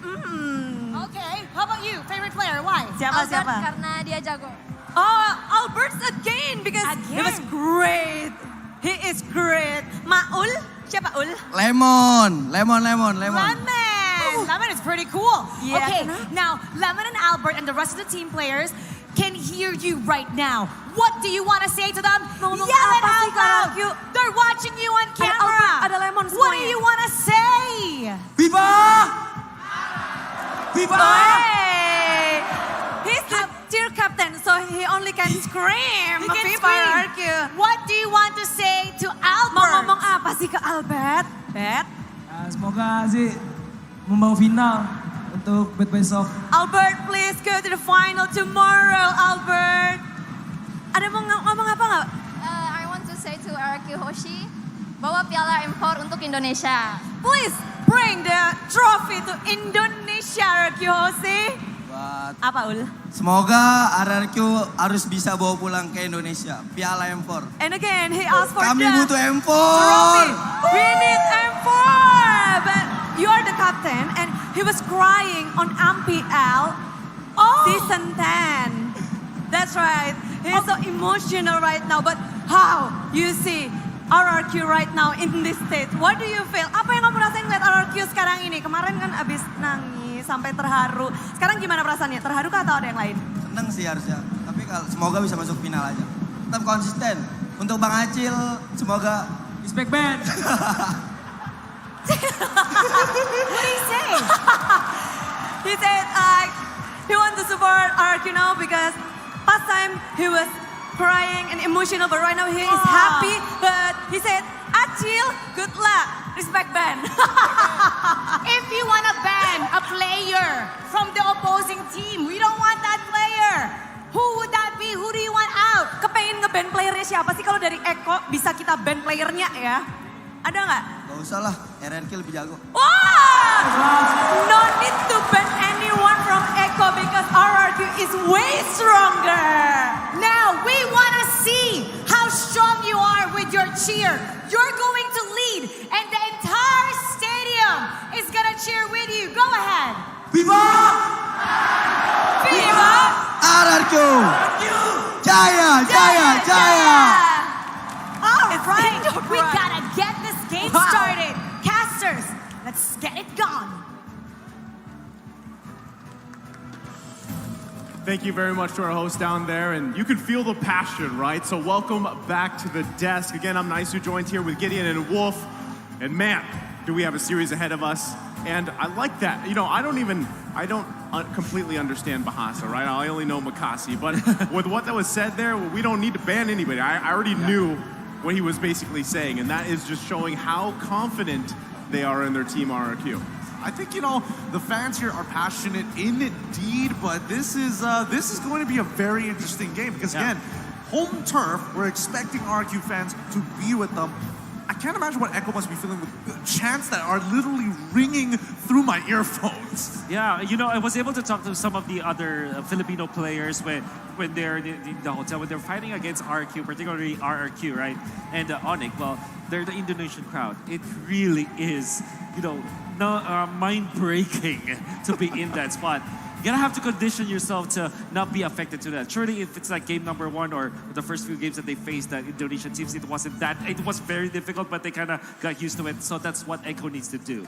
Okay, how about you? Favorite player? Why? Albert karena dia jago. Oh, Albert's again because he was great. He is great. Maul? Siapa Ul? Lemon. Lemon is pretty cool. Yeah. Okay, now Lemon and Albert and the rest of the team players can hear you right now. What do you want to say to them? Ngomong Yell it apa sih, out Kak loud. Rakyu? They're watching you on Ada camera. Albert, ada Lemon What do semuanya. you want to say? Viva! Viva! Hey, he's the cheer captain, so he only can scream. You can Viva scream. Arkyu. What do you want to say to Albert? Mau ngomong apa sih ke Albert? Bet? Semoga sih membawa final untuk bet besok. Albert, please go to the final tomorrow, Albert. Ada mau ngomong apa nggak? I want to say to RQ Hoshi, bawa piala M4 untuk Indonesia. Please bring the trophy to Indonesia, Kyosi. Apa Ul? Semoga RRQ harus bisa bawa pulang ke Indonesia Piala M4. And again, he asked for Kami the butuh M4. trophy. We need M4. But you are the captain, and he was crying on MPL season 10. That's right. He's so emotional right now. But how you see RRQ right now in this state? What do you feel? Apa yang kamu rasain lihat RRQ sekarang ini? Kemarin kan abis nangis sampai terharu. Sekarang gimana perasaannya? Terharu kah atau ada yang lain? Seneng sih harusnya. Tapi semoga bisa masuk final aja. Tetap konsisten. Untuk Bang Acil, semoga respect band. What do you say? He said he wants to support RRQ now because past time he was crying and emotional, but right now he is happy. But he said, Acil, good luck. Respect ban. If you want to ban a player from the opposing team, we don't want that player. Who would that be? Who do you want out? Kepengen nge-ban playernya siapa sih? Kalau dari Eko bisa kita ban playernya ya? Ada nggak? Gak usah lah, RRQ lebih jago. Wow! No need to ban anyone from Eko because RRQ is way stronger. Now we want to see how strong you are with your cheer. You're going to lead and the entire stadium is going to cheer with you. Go ahead. Viva! Viva! RRQ! Jaya, jaya, jaya! All right, we got to get this game started. Casters, let's get it going. Thank you very much to our host down there, and you can feel the passion, right? So welcome back to the desk. Again, I'm Nisu, joined here with Gideon and Wolf, and man, do we have a series ahead of us. And I like that. You know, I don't completely understand Bahasa, right? I only know Makasi, but with what that was said there, we don't need to ban anybody. I already knew what he was basically saying, and that is just showing how confident they are in their team RRQ. I think, you know, the fans here are passionate indeed, but this is going to be a very interesting game because, again, home turf, we're expecting RQ fans to be with them. I can't imagine what Echo must be feeling with the chants that are literally ringing through my earphones. Yeah, you know, I was able to talk to some of the other Filipino players when they're in the hotel, when they're fighting against RRQ, particularly RRQ, right? And Onyx, well, they're the Indonesian crowd. It really is, you know, mind-breaking to be in that spot. You're gonna have to condition yourself to not be affected to that. Surely if it's like game number 1 or the first few games that they faced the Indonesian teams, it was very difficult, but they kind of got used to it. So that's what Echo needs to do.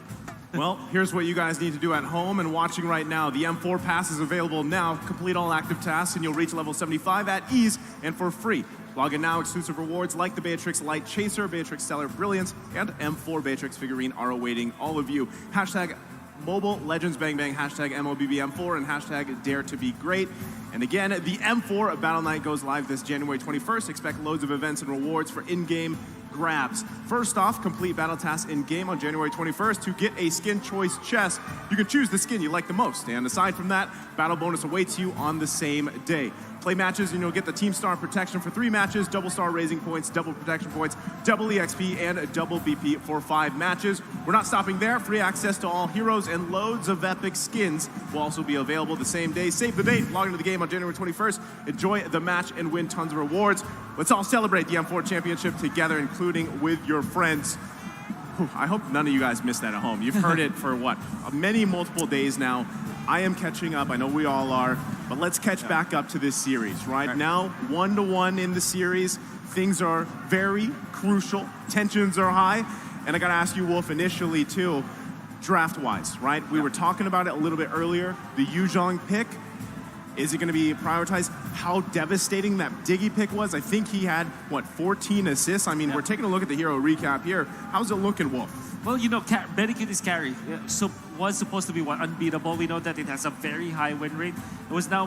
Well, here's what you guys need to do at home and watching right now. The M4 Pass is available now. Complete all active tasks and you'll reach level 75 at ease and for free. Log in now. Exclusive rewards like the Beatrix Light Chaser, Beatrix Stellar Brilliance, and M4 Beatrix figurine are awaiting all of you. Hashtag Mobile Legends Bang Bang, hashtag MOBBM4, and hashtag Dare to Be Great. And again, the M4 Battle Night goes live this January 21st. Expect loads of events and rewards for in-game grabs. First off, complete battle tasks in-game on January 21st to get a skin choice chest. You can choose the skin you like the most. And aside from that, battle bonus awaits you on the same day. Play matches and you'll get the Team Star protection for 3 matches, double star raising points, double protection points, double EXP, and a double BP for 5 matches. We're not stopping there. Free access to all heroes and loads of epic skins will also be available the same day. Save the date, log into the game on January 21st, enjoy the match, and win tons of rewards. Let's all celebrate the M4 Championship together, including with your friends. I hope none of you guys missed that at home. You've heard it for what? Many multiple days now. I am catching up. I know we all are. But let's catch back up to this series. Right now, 1-1 in the series. Things are very crucial. Tensions are high. And I got to ask you, Wolf, initially, too, draft-wise, right? We were talking about it a little bit earlier. The Yuzhong pick. Is it going to be prioritized? How devastating that Diggy pick was. I think he had, 14 assists? I mean, we're taking a look at the hero recap here. How's it looking, Wolf? Well, Medicute's carry was supposed to be unbeatable. We know that it has a very high win rate. It was now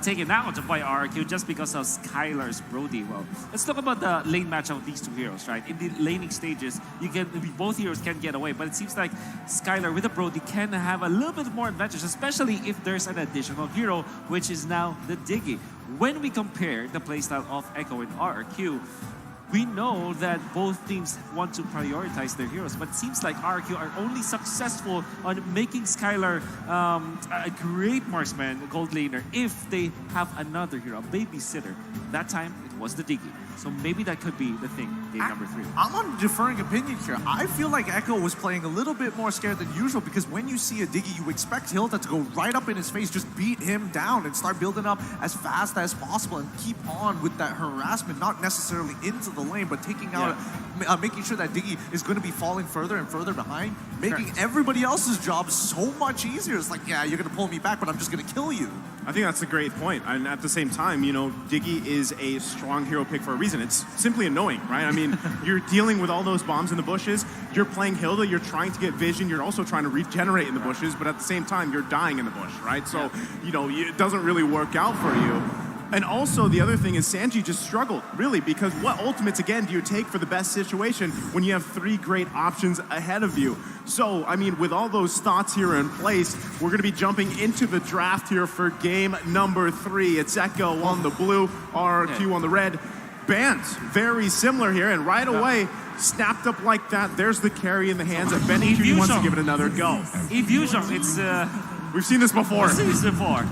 taken out by RRQ just because of Skylar's Brody. Well, let's talk about the lane matchup of these two heroes, right? In the laning stages, both heroes can get away, but it seems like Skylar with the Brody can have a little bit more advantage, especially if there's an additional hero, which is now the Diggy. When we compare the playstyle of Echo and RRQ, we know that both teams want to prioritize their heroes, but it seems like RRQ are only successful on making Skylar a great marksman, gold laner, if they have another hero, a babysitter. That time, it was the Diggy. So maybe that could be the thing, game number 3. I'm on differing opinion here. I feel like Echo was playing a little bit more scared than usual because when you see a Diggy, you expect Hilda to go right up in his face, just beat him down and start building up as fast as possible and keep on with that harassment, not necessarily into the lane, but taking out, making sure that Diggy is going to be falling further and further behind, making everybody else's job so much easier. It's like, yeah, you're going to pull me back, but I'm just going to kill you. I think that's a great point. And at the same time, Diggy is a strong hero pick for a reason. It's simply annoying, right? I mean, you're dealing with all those bombs in the bushes. You're playing Hilda. You're trying to get vision. You're also trying to regenerate in the bushes. But at the same time, you're dying in the bush, right? So, it doesn't really work out for you. And also, the other thing is Sanji just struggled, really, because what ultimates, again, do you take for the best situation when you have 3 great options ahead of you? So, I mean, with all those thoughts here in place, we're going to be jumping into the draft here for game number 3. It's Echo on the blue, RRQ on the red. Bans, very similar here, and right away, snapped up like that. There's the carry in the hands of Benny Q. Wants to give it another go. Yuzhong, it's... We've seen this before. We've seen this before.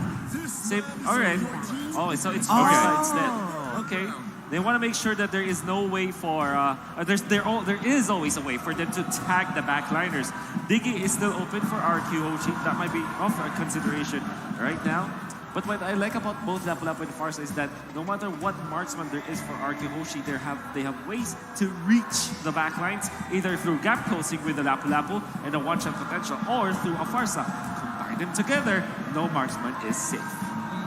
All right. Oh, so it's Farsa instead. Okay. They want to make sure that there is no way for there is always a way for them to tag the backliners. Diggy is still open for RQ Hoshi. That might be off our consideration right now. But what I like about both Lapu Lapu and Farsa is that no matter what marksman there is for RQ Hoshi, they have ways to reach the backlines, either through gap closing with the Lapu Lapu and a one-shot potential, or through a Farsa. Combine them together, no marksman is safe.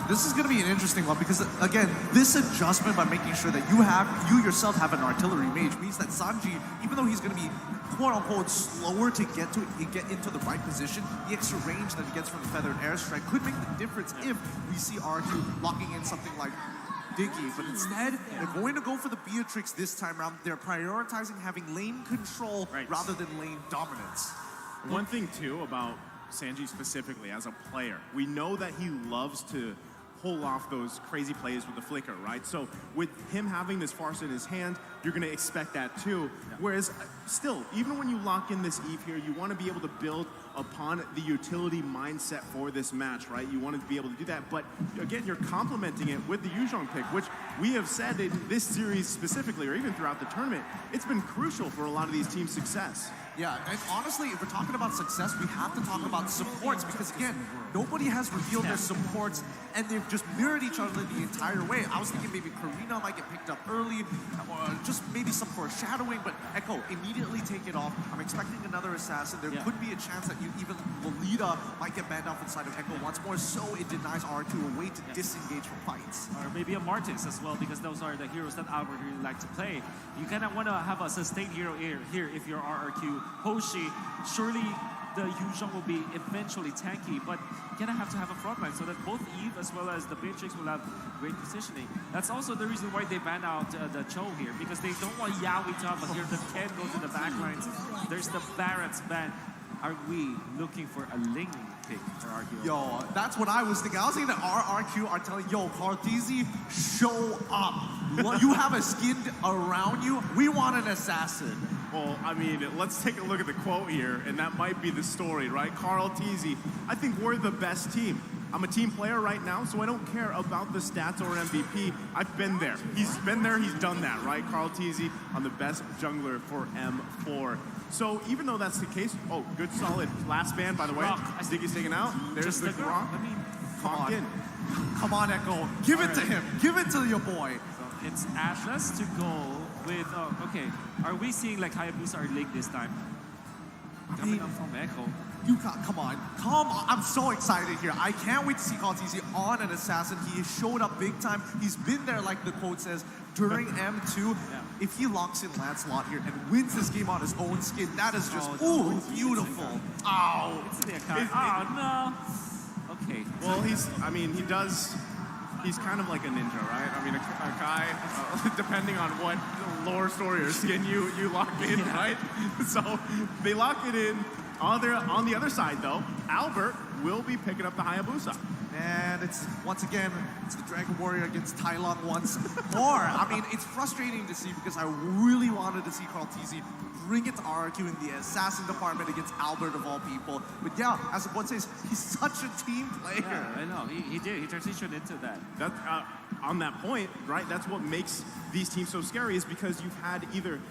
This is going to be an interesting one because, again, this adjustment by making sure that you yourself have an artillery mage means that Sanji, even though he's going to be quote-unquote slower to get into the right position, the extra range that he gets from the Feathered Airstrike could make the difference if we see RQ locking in something like Diggy. But instead, they're going to go for the Beatrix this time around. They're prioritizing having lane control rather than lane dominance. One thing, too, about Sanji specifically as a player, we know that he loves to pull off those crazy plays with the flicker, right? So with him having this Farsa in his hand, you're going to expect that too. Whereas still, even when you lock in this Eve here, you want to be able to build upon the utility mindset for this match, right? You want to be able to do that. But again, you're complementing it with the Yuzhong pick, which we have said in this series specifically, or even throughout the tournament, it's been crucial for a lot of these teams' success. Yeah, and honestly, if we're talking about success, we have to talk about supports because, again, nobody has revealed their supports and they've just mirrored each other the entire way. I was thinking maybe Karina might get picked up early, or just maybe some foreshadowing, but Echo, immediately take it off. I'm expecting another assassin. There could be a chance that even Lolita might get banned off inside of Echo once more, so it denies R2 a way to disengage from fights. Or maybe a Martis as well, because those are the heroes that I would really like to play. You kind of want to have a sustained hero here if you're RRQ Hoshi. Surely the Yuzhong will be eventually tanky, but you're gonna have to have a frontline so that both Eve as well as the Beatrix will have great positioning. That's also the reason why they ban out the Cho here, because they don't want Yaoi to have a hero that can go to the backlines. There's the Barrett's ban. are we looking for a Ling pick for RQ? Yo, that's what I was thinking. I was thinking that RRQ are telling, yo, Karl'Tezi, show up. You have a skin around you. We want an assassin. Well, I mean, let's take a look at the quote here, and that might be the story, right? Karl'Tezi, I think we're the best team. I'm a team player right now, so I don't care about the stats or MVP. I've been there. He's been there, he's done that, right? Karl'Tezi on the best jungler for M4. So even though that's the case, oh, good solid last ban, by the way. Rock. Ziggy's taken out. There's the Grok. I mean, Locked in. Come on, Echo. Give it to him. Give it to your boy. so it's Atlas to go with, okay, are we seeing like Hayabusa or Ling this time? Coming up from Echo. You got, come on. I'm so excited here. I can't wait to see Karl'Tezi on an assassin. He showed up big time. He's been there, like the quote says, during M2. If he locks in Lancelot here and wins this game on his own skin, that is just, ooh, beautiful. Oh. It's the Akai. Oh, no. Okay. Well, he's kind of like a ninja, right? I mean, Akai, depending on what lore story or skin you lock in, right? So they lock it in. On the other side, though, Albert will be picking up the Hayabusa. And it's the Dragon Warrior against Tai Lung once more. I mean, it's frustrating to see because I really wanted to see Karl'Tezi bring it to RRQ in the assassin department against Albert of all people. But yeah, as one says, he's such a team player. Yeah, I know. He did. He transitioned into that. On that point, right? That's what makes these teams so scary, is because you've had either.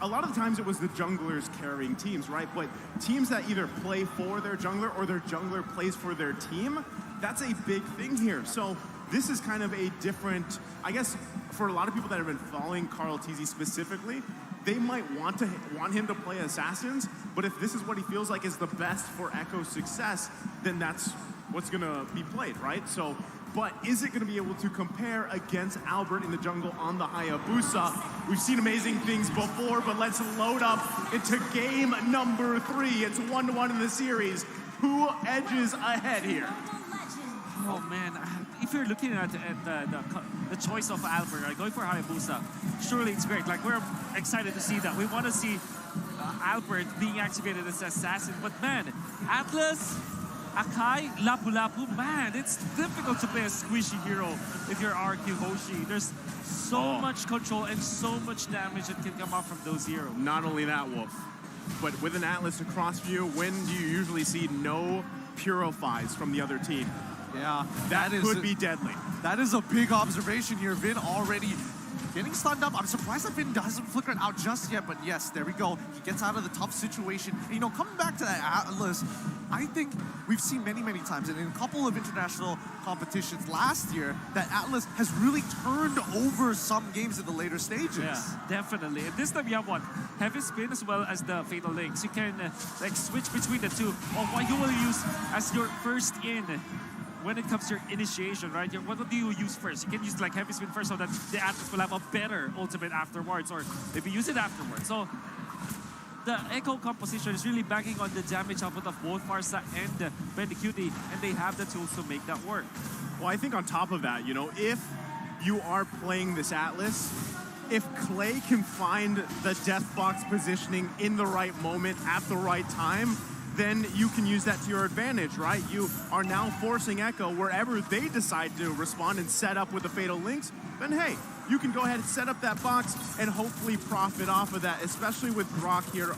A lot of the times it was the junglers carrying teams, right? But teams that either play for their jungler or their jungler plays for their team, that's a big thing here. So this is kind of a different, I guess, for a lot of people that have been following Karl'Tezi specifically, they might want him to play assassins, but if this is what he feels like is the best for Echo's success, then that's what's gonna be played, right? So, but is it going to be able to compare against Albert in the jungle on the Hayabusa? We've seen amazing things before, but let's load up into game number 3. It's 1-1 in the series. Who edges ahead here? Oh man, if you're looking at the choice of Albert, right, going for Hayabusa, surely it's great. Like, we're excited to see that. We want to see Albert being activated as assassin, but man, Atlas, Akai, Lapu-Lapu, man, it's difficult to play a squishy hero if you're RQ Hoshi. There's so much control and so much damage that can come out from those heroes. Not only that, Wolf, but with an Atlas across view, when do you usually see no purifies from the other team? Yeah, that could be deadly. That is a big observation here. Vin already getting stunned up. I'm surprised that Vin doesn't flicker it out just yet, but yes, there we go. He gets out of the tough situation. You know, coming back to that Atlas, I think we've seen many, many times, and in a couple of international competitions last year, that Atlas has really turned over some games in the later stages. Yeah, definitely. And this time you have what? Heavy Spin as well as the Fatal Links. You can like switch between the two on what you will use as your first in. When it comes to your initiation, right? What do you use first? You can use like Heavy Spin first so that the Atlas will have a better ultimate afterwards, or maybe use it afterwards. So the Echo composition is really backing on the damage output of both Pharsa and Bendicuti, and they have the tools to make that work. Well, I think on top of that, you know, if you are playing this Atlas, if Clay can find the Death Box positioning in the right moment at the right time, then you can use that to your advantage, right? You are now forcing Echo wherever they decide to respond and set up with the Fatal Links, then hey, you can go ahead and set up that box and hopefully profit off of that, especially with Grok here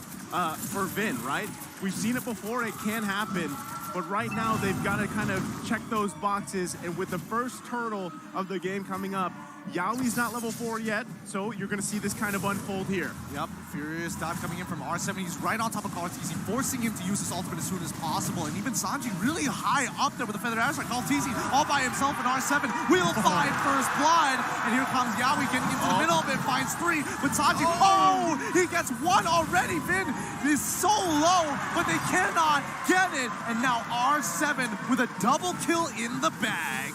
for Vin, right? We've seen it before, it can happen, but right now they've got to kind of check those boxes, and with the first turtle of the game coming up, Yaoi's not level 4 yet, so you're going to see this kind of unfold here. Yep, Furious dive coming in from R7. He's right on top of Karl'Tezi, forcing him to use his ultimate as soon as possible. And even Sanji really high up there with the Feather Aspect. Karl'Tezi all by himself in R7 will find first blood. And here comes Yaoi getting into the middle of it, finds 3. But Sanji, he gets 1 already. Vin is so low, but they cannot get it. And now R7 with a double kill in the bag.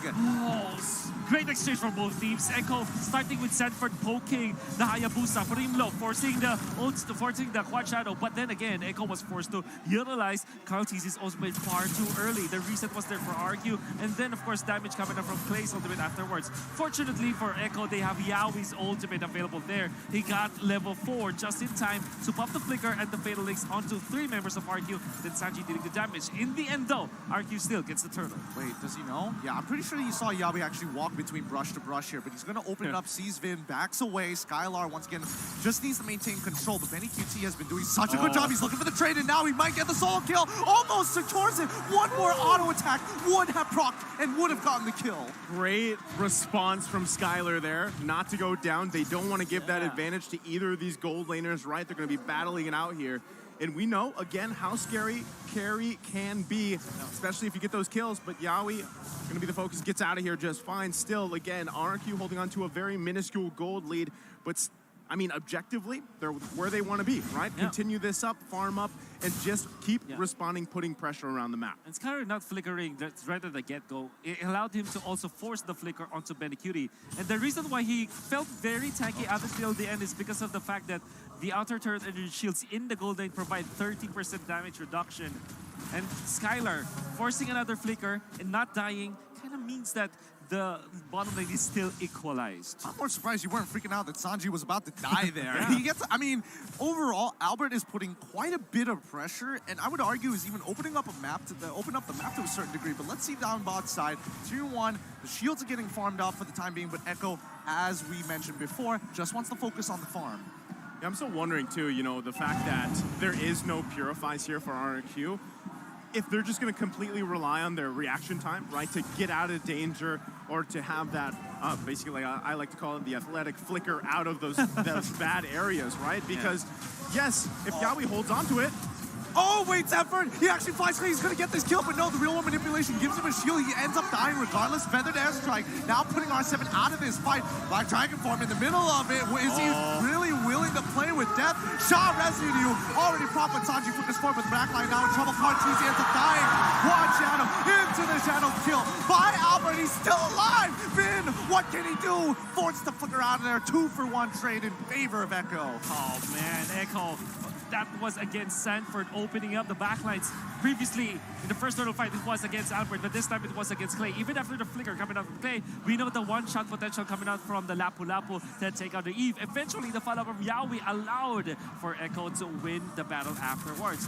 Great exchange from both teams. Echo starting with Sanford poking the Hayabusa, putting him low, forcing the Quad Shadow. But then again, Echo was forced to utilize Carl TZ's ultimate far too early. The reset was there for RQ, and then of course damage coming up from Clay's ultimate afterwards. Fortunately for Echo, they have Yaoi's ultimate available there. He got level 4 just in time to pop the flicker and the Fatal Links onto 3 members of RQ. Then Sanji dealing the damage. In the end though, RQ still gets the turtle. Wait, does he know? Yeah, I'm pretty sure you saw Yaoi actually walk between brush to brush here, but he's going to open it up, sees Vin, backs away. Skylar, once again, just needs to maintain control, but Benny QT has been doing such a good job. He's looking for the trade, and now he might get the solo kill. Almost towards it. One more auto attack would have procced and would have gotten the kill. Great response from Skylar there, not to go down. They don't want to give that advantage to either of these gold laners, right? They're going to be battling it out here. And we know, again, how scary carry can be, especially if you get those kills. But Yaoi, going to be the focus, gets out of here just fine. Still, again, RQ holding on to a very minuscule gold lead. But, I mean, objectively, they're where they want to be, right? Yeah. Continue this up, farm up, and just keep responding, putting pressure around the map. And Skylar not flickering right at the get-go, it allowed him to also force the flicker onto Benikuti. And the reason why he felt very tanky up until the end is because of the fact that the outer turret energy shields in the gold lane provide 30% damage reduction. And Skylar forcing another flicker and not dying kind of means that the bottom lane is still equalized. I'm more surprised you weren't freaking out that Sanji was about to die there. He gets, I mean, overall, Albert is putting quite a bit of pressure, and I would argue is even opening up a map to open up the map to a certain degree. But let's see down bot side, 2-1. The shields are getting farmed out for the time being, but Echo, as we mentioned before, just wants to focus on the farm. Yeah, I'm still wondering too, you know, the fact that there is no Purifies here for RQ. If they're just going to completely rely on their reaction time, right, to get out of danger or to have that, basically, I like to call it the athletic flicker out of those bad areas, right? Because, yes, if Yaoi holds on to it, Oh, wait, Sanford! He actually flies clean. He's going to get this kill, but no, the real one manipulation gives him a shield. He ends up dying regardless. Feathered airstrike. Now putting R7 out of this fight. Black Dragon form in the middle of it. Is he really willing to play with death? Shaw Residue already propping Sanji from his form, but the back line now in trouble. Cartesi ends up dying. Quad Shadow into the Shadow kill by Albert. He's still alive. Vin, what can he do? Forced to flicker out of there. 2-for-1 trade in favor of Echo. Oh, man, Echo. That was against Sanford opening up the backlines. Previously, in the first turtle fight, it was against Albert, but this time it was against Clay. Even after the flicker coming out from Clay, we know the one-shot potential coming out from the Lapu Lapu to take out the Eve. Eventually, the follow-up from Yaoi allowed for Echo to win the battle afterwards.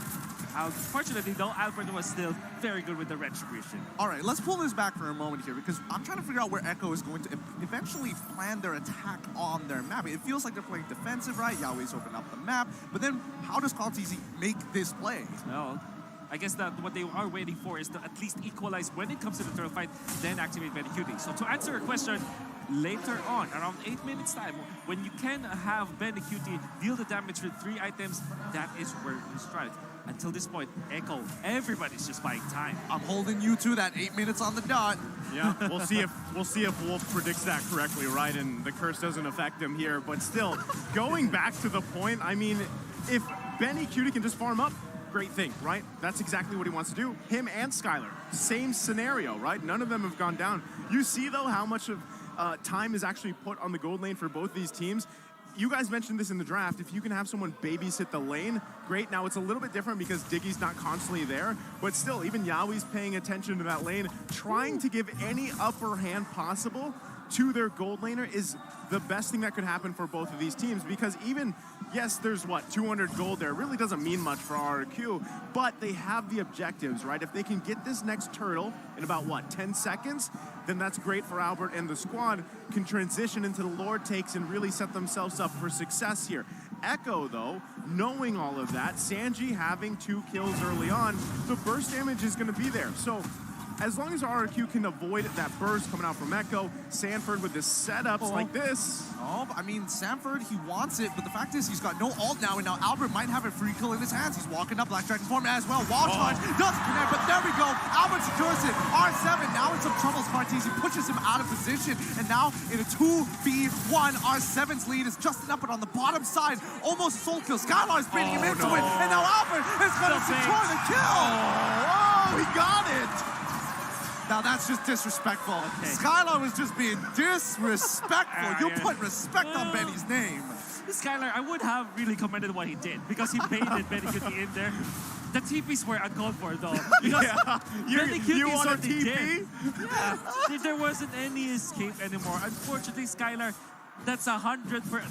Unfortunately, though, Albert was still very good with the retribution. All right, let's pull this back for a moment here because I'm trying to figure out where Echo is going to eventually plan their attack on their map. It feels like they're playing defensive, right? Yaoi's opened up the map, but then how does Cartesi make this play? Well, I guess that what they are waiting for is to at least equalize when it comes to the turtle fight, then activate Benikuti. So to answer your question, later on, around 8 minutes time, when you can have Benikuti deal the damage with 3 items, that is where you strike. Until this point, Echo, everybody's just buying time. I'm holding you to that 8 minutes on the dot. Yeah, we'll see if Wolf predicts that correctly, right? And the curse doesn't affect him here. But still, going back to the point, I mean, if Benikuti can just farm up, great thing, right? That's exactly what he wants to do. Him and Skylar, same scenario, right? None of them have gone down. You see, though, how much of time is actually put on the gold lane for both these teams. You guys mentioned this in the draft. If you can have someone babysit the lane, great. Now, it's a little bit different because Diggy's not constantly there. But still, even Yaoi's paying attention to that lane, trying to give any upper hand possible to their gold laner is the best thing that could happen for both of these teams because even, yes, there's 200 gold there. It really doesn't mean much for RQ, but they have the objectives, right? If they can get this next turtle in about, 10 seconds, then that's great for Albert and the squad can transition into the Lord takes and really set themselves up for success here. Echo, though, knowing all of that, Sanji having 2 kills early on, the burst damage is going to be there. So as long as RQ can avoid that burst coming out from Echo, Sanford with the setups like this. Oh, I mean, Sanford, he wants it, but the fact is he's got no ult now, and now Albert might have a free kill in his hands. He's walking up Black Dragon form as well. Wall charge doesn't connect, but there we go. Albert secures it. R7 now in some trouble. Cartesi pushes him out of position, and now in a 2v1, R7's lead is just enough, but on the bottom side, almost soul kill. Skylar's baiting him into it, and now Albert is going to secure the kill. Oh, he got it. Now that's just disrespectful. Skylar was just being disrespectful. You put respect on Benny's name. Skylar, I would have really commended what he did because he baited Benny Cutie in there. The TPs were uncalled for though. Because Benny Cutie you want a already TP? did. Yeah, there wasn't any escape anymore. Unfortunately, Skylar, that's 100 for.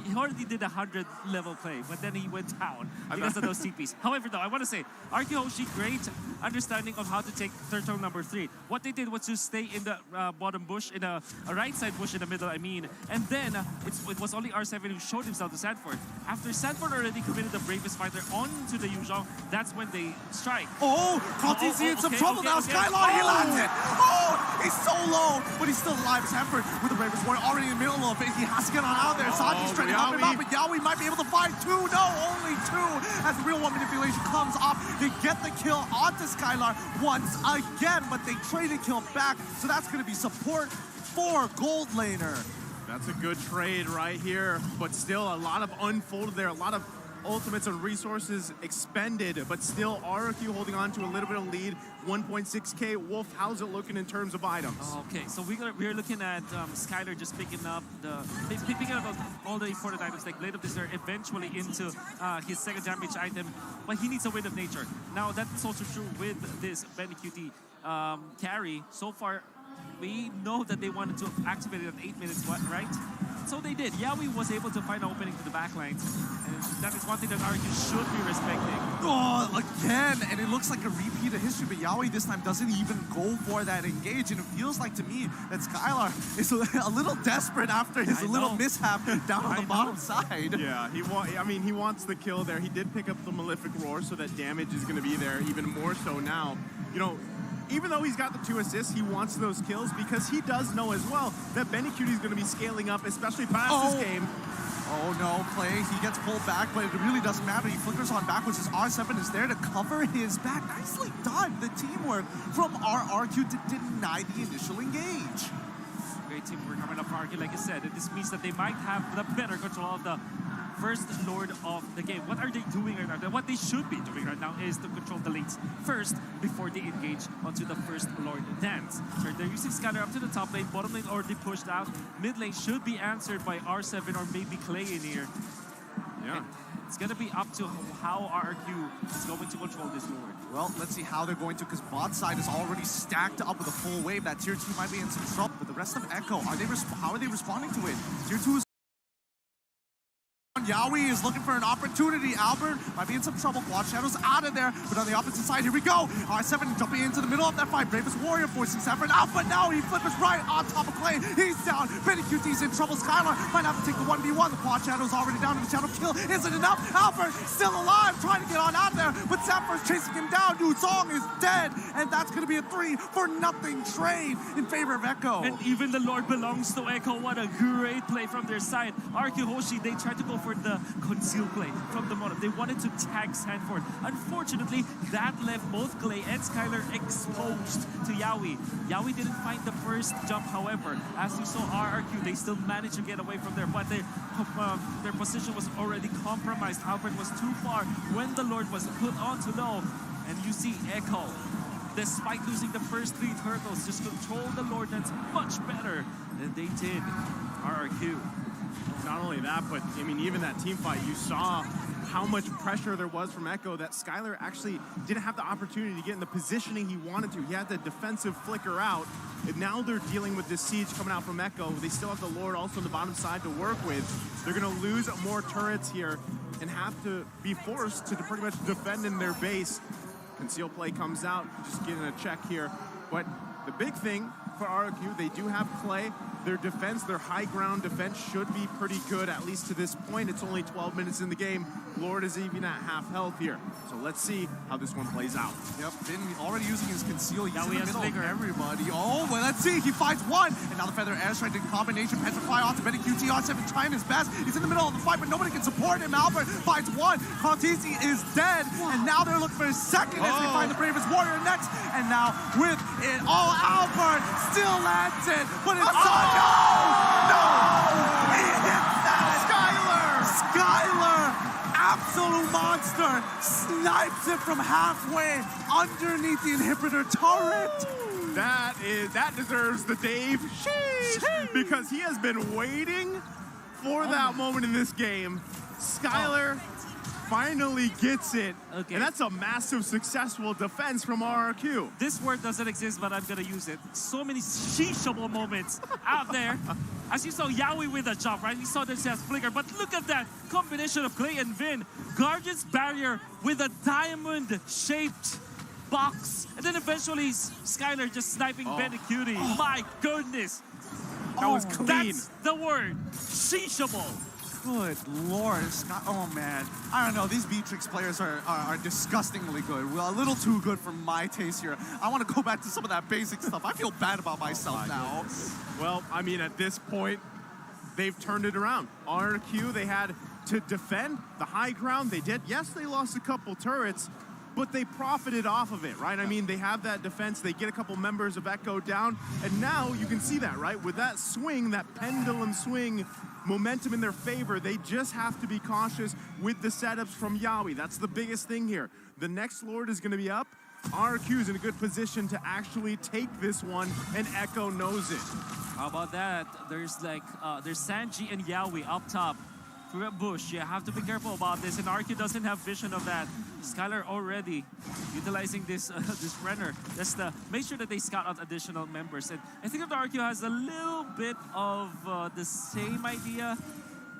He already did 100 level play, but then he went down because of those TPs. However, though, I want to say, RQ Hoshi, great understanding of how to take turtle number 3. What they did was to stay in the bottom bush, in a right side bush in the middle, and then it was only R7 who showed himself to Sanford. After Sanford already committed the bravest fighter onto the Yuzhong, that's when they strike. Oh, Conti's in some trouble now. Skylar, he lands it. Oh, he's so low, but he's still alive. Sanford with the bravest warrior already in the middle of it. He has to get on out there. Sanji's trying to help him out, but Yaoi might be able to find 2. No, only 2. As the real one manipulation comes up, they get the kill onto Skylar once again, but they traded kill back, so that's going to be support for Gold Laner. That's a good trade right here, but still a lot of unfolded there, a lot of ultimates and resources expended, but still RRQ holding on to a little bit of lead. 1.6k. Wolf, how's it looking in terms of items? Okay, so we're looking at Skylar just picking up all the important items like Blade of Desire eventually into his second damage item, but he needs a Wind of Nature. Now that's also true with this Benny Cutie carry. So far, we know that they wanted to activate it at 8 minutes, right? So they did. Yaoi was able to find an opening to the backlines, and that is one thing that RQ should be respecting. Oh, again, and it looks like a repeat of history, but Yaoi this time doesn't even go for that engage, and it feels like to me that Skylar is a little desperate after his little mishap down on the bottom side. Yeah, he wants the kill there. He did pick up the Malefic Roar, so that damage is going to be there even more so now. You know, even though he's got the 2 assists, he wants those kills because he does know as well that Benny Cutie is going to be scaling up, especially past this game. Oh no, Clay, he gets pulled back, but it really doesn't matter. He flickers on backwards as R7 is there to cover his back. Nicely done. The teamwork from RRQ to deny the initial engage. Great teamwork coming up for RQ, like I said. This means that they might have the better control of the first Lord of the game. What are they doing right now? What they should be doing right now is to control the lanes first before they engage onto the first Lord dance. So they're using Skylar up to the top lane, bottom lane already pushed out. Mid lane should be answered by R7 or maybe Clay in here. Yeah. And it's gonna be up to how RRQ is going to control this Lord. Well, let's see how they're going to, because bot side is already stacked up with a full wave. That tier 2 might be in some trouble, but the rest of Echo, how are they responding to it? Tier 2 is Yaoi is looking for an opportunity. Albert might be in some trouble. Quad Shadow's out of there, but on the opposite side, here we go. R7 jumping into the middle of that fight. Bravest Warrior forcing Sanford out, but now he flippers right on top of Clay. He's down. Benny Cutie's in trouble. Skylar might have to take the 1v1. The Quad Shadow's already down, and the Shadow kill isn't enough. Albert still alive, trying to get on out there, but Sanford's chasing him down. Yuzhong is dead, and that's going to be a 3-for-nothing trade in favor of Echo. And even the Lord belongs to Echo. What a great play from their side. RQ Hoshi, they tried to go for the conceal play from the bottom. They wanted to tag Sanford. Unfortunately, that left both Clay and Skylar exposed to Yaoi. Yaoi didn't find the first jump, however. As you saw RRQ, they still managed to get away from there, but their position was already compromised. Albert was too far when the Lord was put on to low. And you see Echo, despite losing the first 3 turtles, just control the Lord that's much better than they did RRQ. Not only that, but I mean, even that team fight, you saw how much pressure there was from Echo that Skylar actually didn't have the opportunity to get in the positioning he wanted to. He had the defensive flicker out, and now they're dealing with this siege coming out from Echo. They still have the Lord also on the bottom side to work with. They're going to lose more turrets here and have to be forced to pretty much defend in their base. Conceal play comes out, just getting a check here. But the big thing for RRQ, they do have Clay. Their defense, their high ground defense should be pretty good, at least to this point. It's only 12 minutes in the game. Lord is even at half health here. So let's see how this one plays out. Yep, Finn already using his conceal. He's now in he the has middle of Flicker. everybody. Oh, well, let's see. He finds one. And now the Feather Airstrike in combination. Petrify onto Benny QT. R7 trying his best. He's in the middle of the fight, but nobody can support him. Albert finds one. Contisi is dead. And now they're looking for his second as they find the Bravest Warrior next. And now with it all, Albert still lands it. But it's no! He hits that! Skylar absolute monster snipes it from halfway underneath the inhibitor turret. That deserves the Dave sheesh, because he has been waiting for that moment in this game. Skylar finally gets it, Okay. and that's a massive successful defense from RRQ. This word doesn't exist, but I'm gonna use it. So many sheeshable moments out there. As you saw Yawi with a jump, right? You saw this as flicker, but look at that combination of Clay and Vin. Guardian's barrier with a diamond-shaped box, and then eventually Skylar just sniping Benecutie. My goodness, That was clean. that's the word, sheeshable. Good lord, oh man. I don't know, these Beatrix players are disgustingly good. Well, a little too good for my taste here. I want to go back to some of that basic stuff. I feel bad about myself now. Well, I mean, at this point, they've turned it around. RRQ, they had to defend the high ground. They did. Yes, they lost a couple turrets, but they profited off of it, right? I mean, they have that defense. They get a couple members of Echo down, and now you can see that, right? With that swing, that pendulum swing, momentum in their favor, they just have to be cautious with the setups from Yawi. That's the biggest thing here. The next Lord is going to be up. RRQ is in a good position to actually take this one, and Echo knows it. How about that? There's Sanji and Yawi up top. Through a bush, you have to be careful about this, and RQ doesn't have vision of that. Skylar already utilizing this this Renner just to make sure that they scout out additional members. And I think that the RQ has a little bit of the same idea.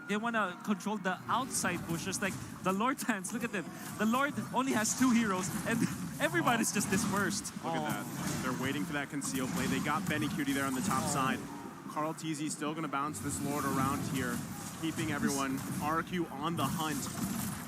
They want to control the outside bushes, like the Lord Tans. Look at them. The Lord only has 2 heroes, and everybody's just dispersed. Look at that. They're waiting for that conceal play. They got Benecutie there on the top side. Carl TZ still going to bounce this Lord around here, keeping everyone, RQ on the hunt.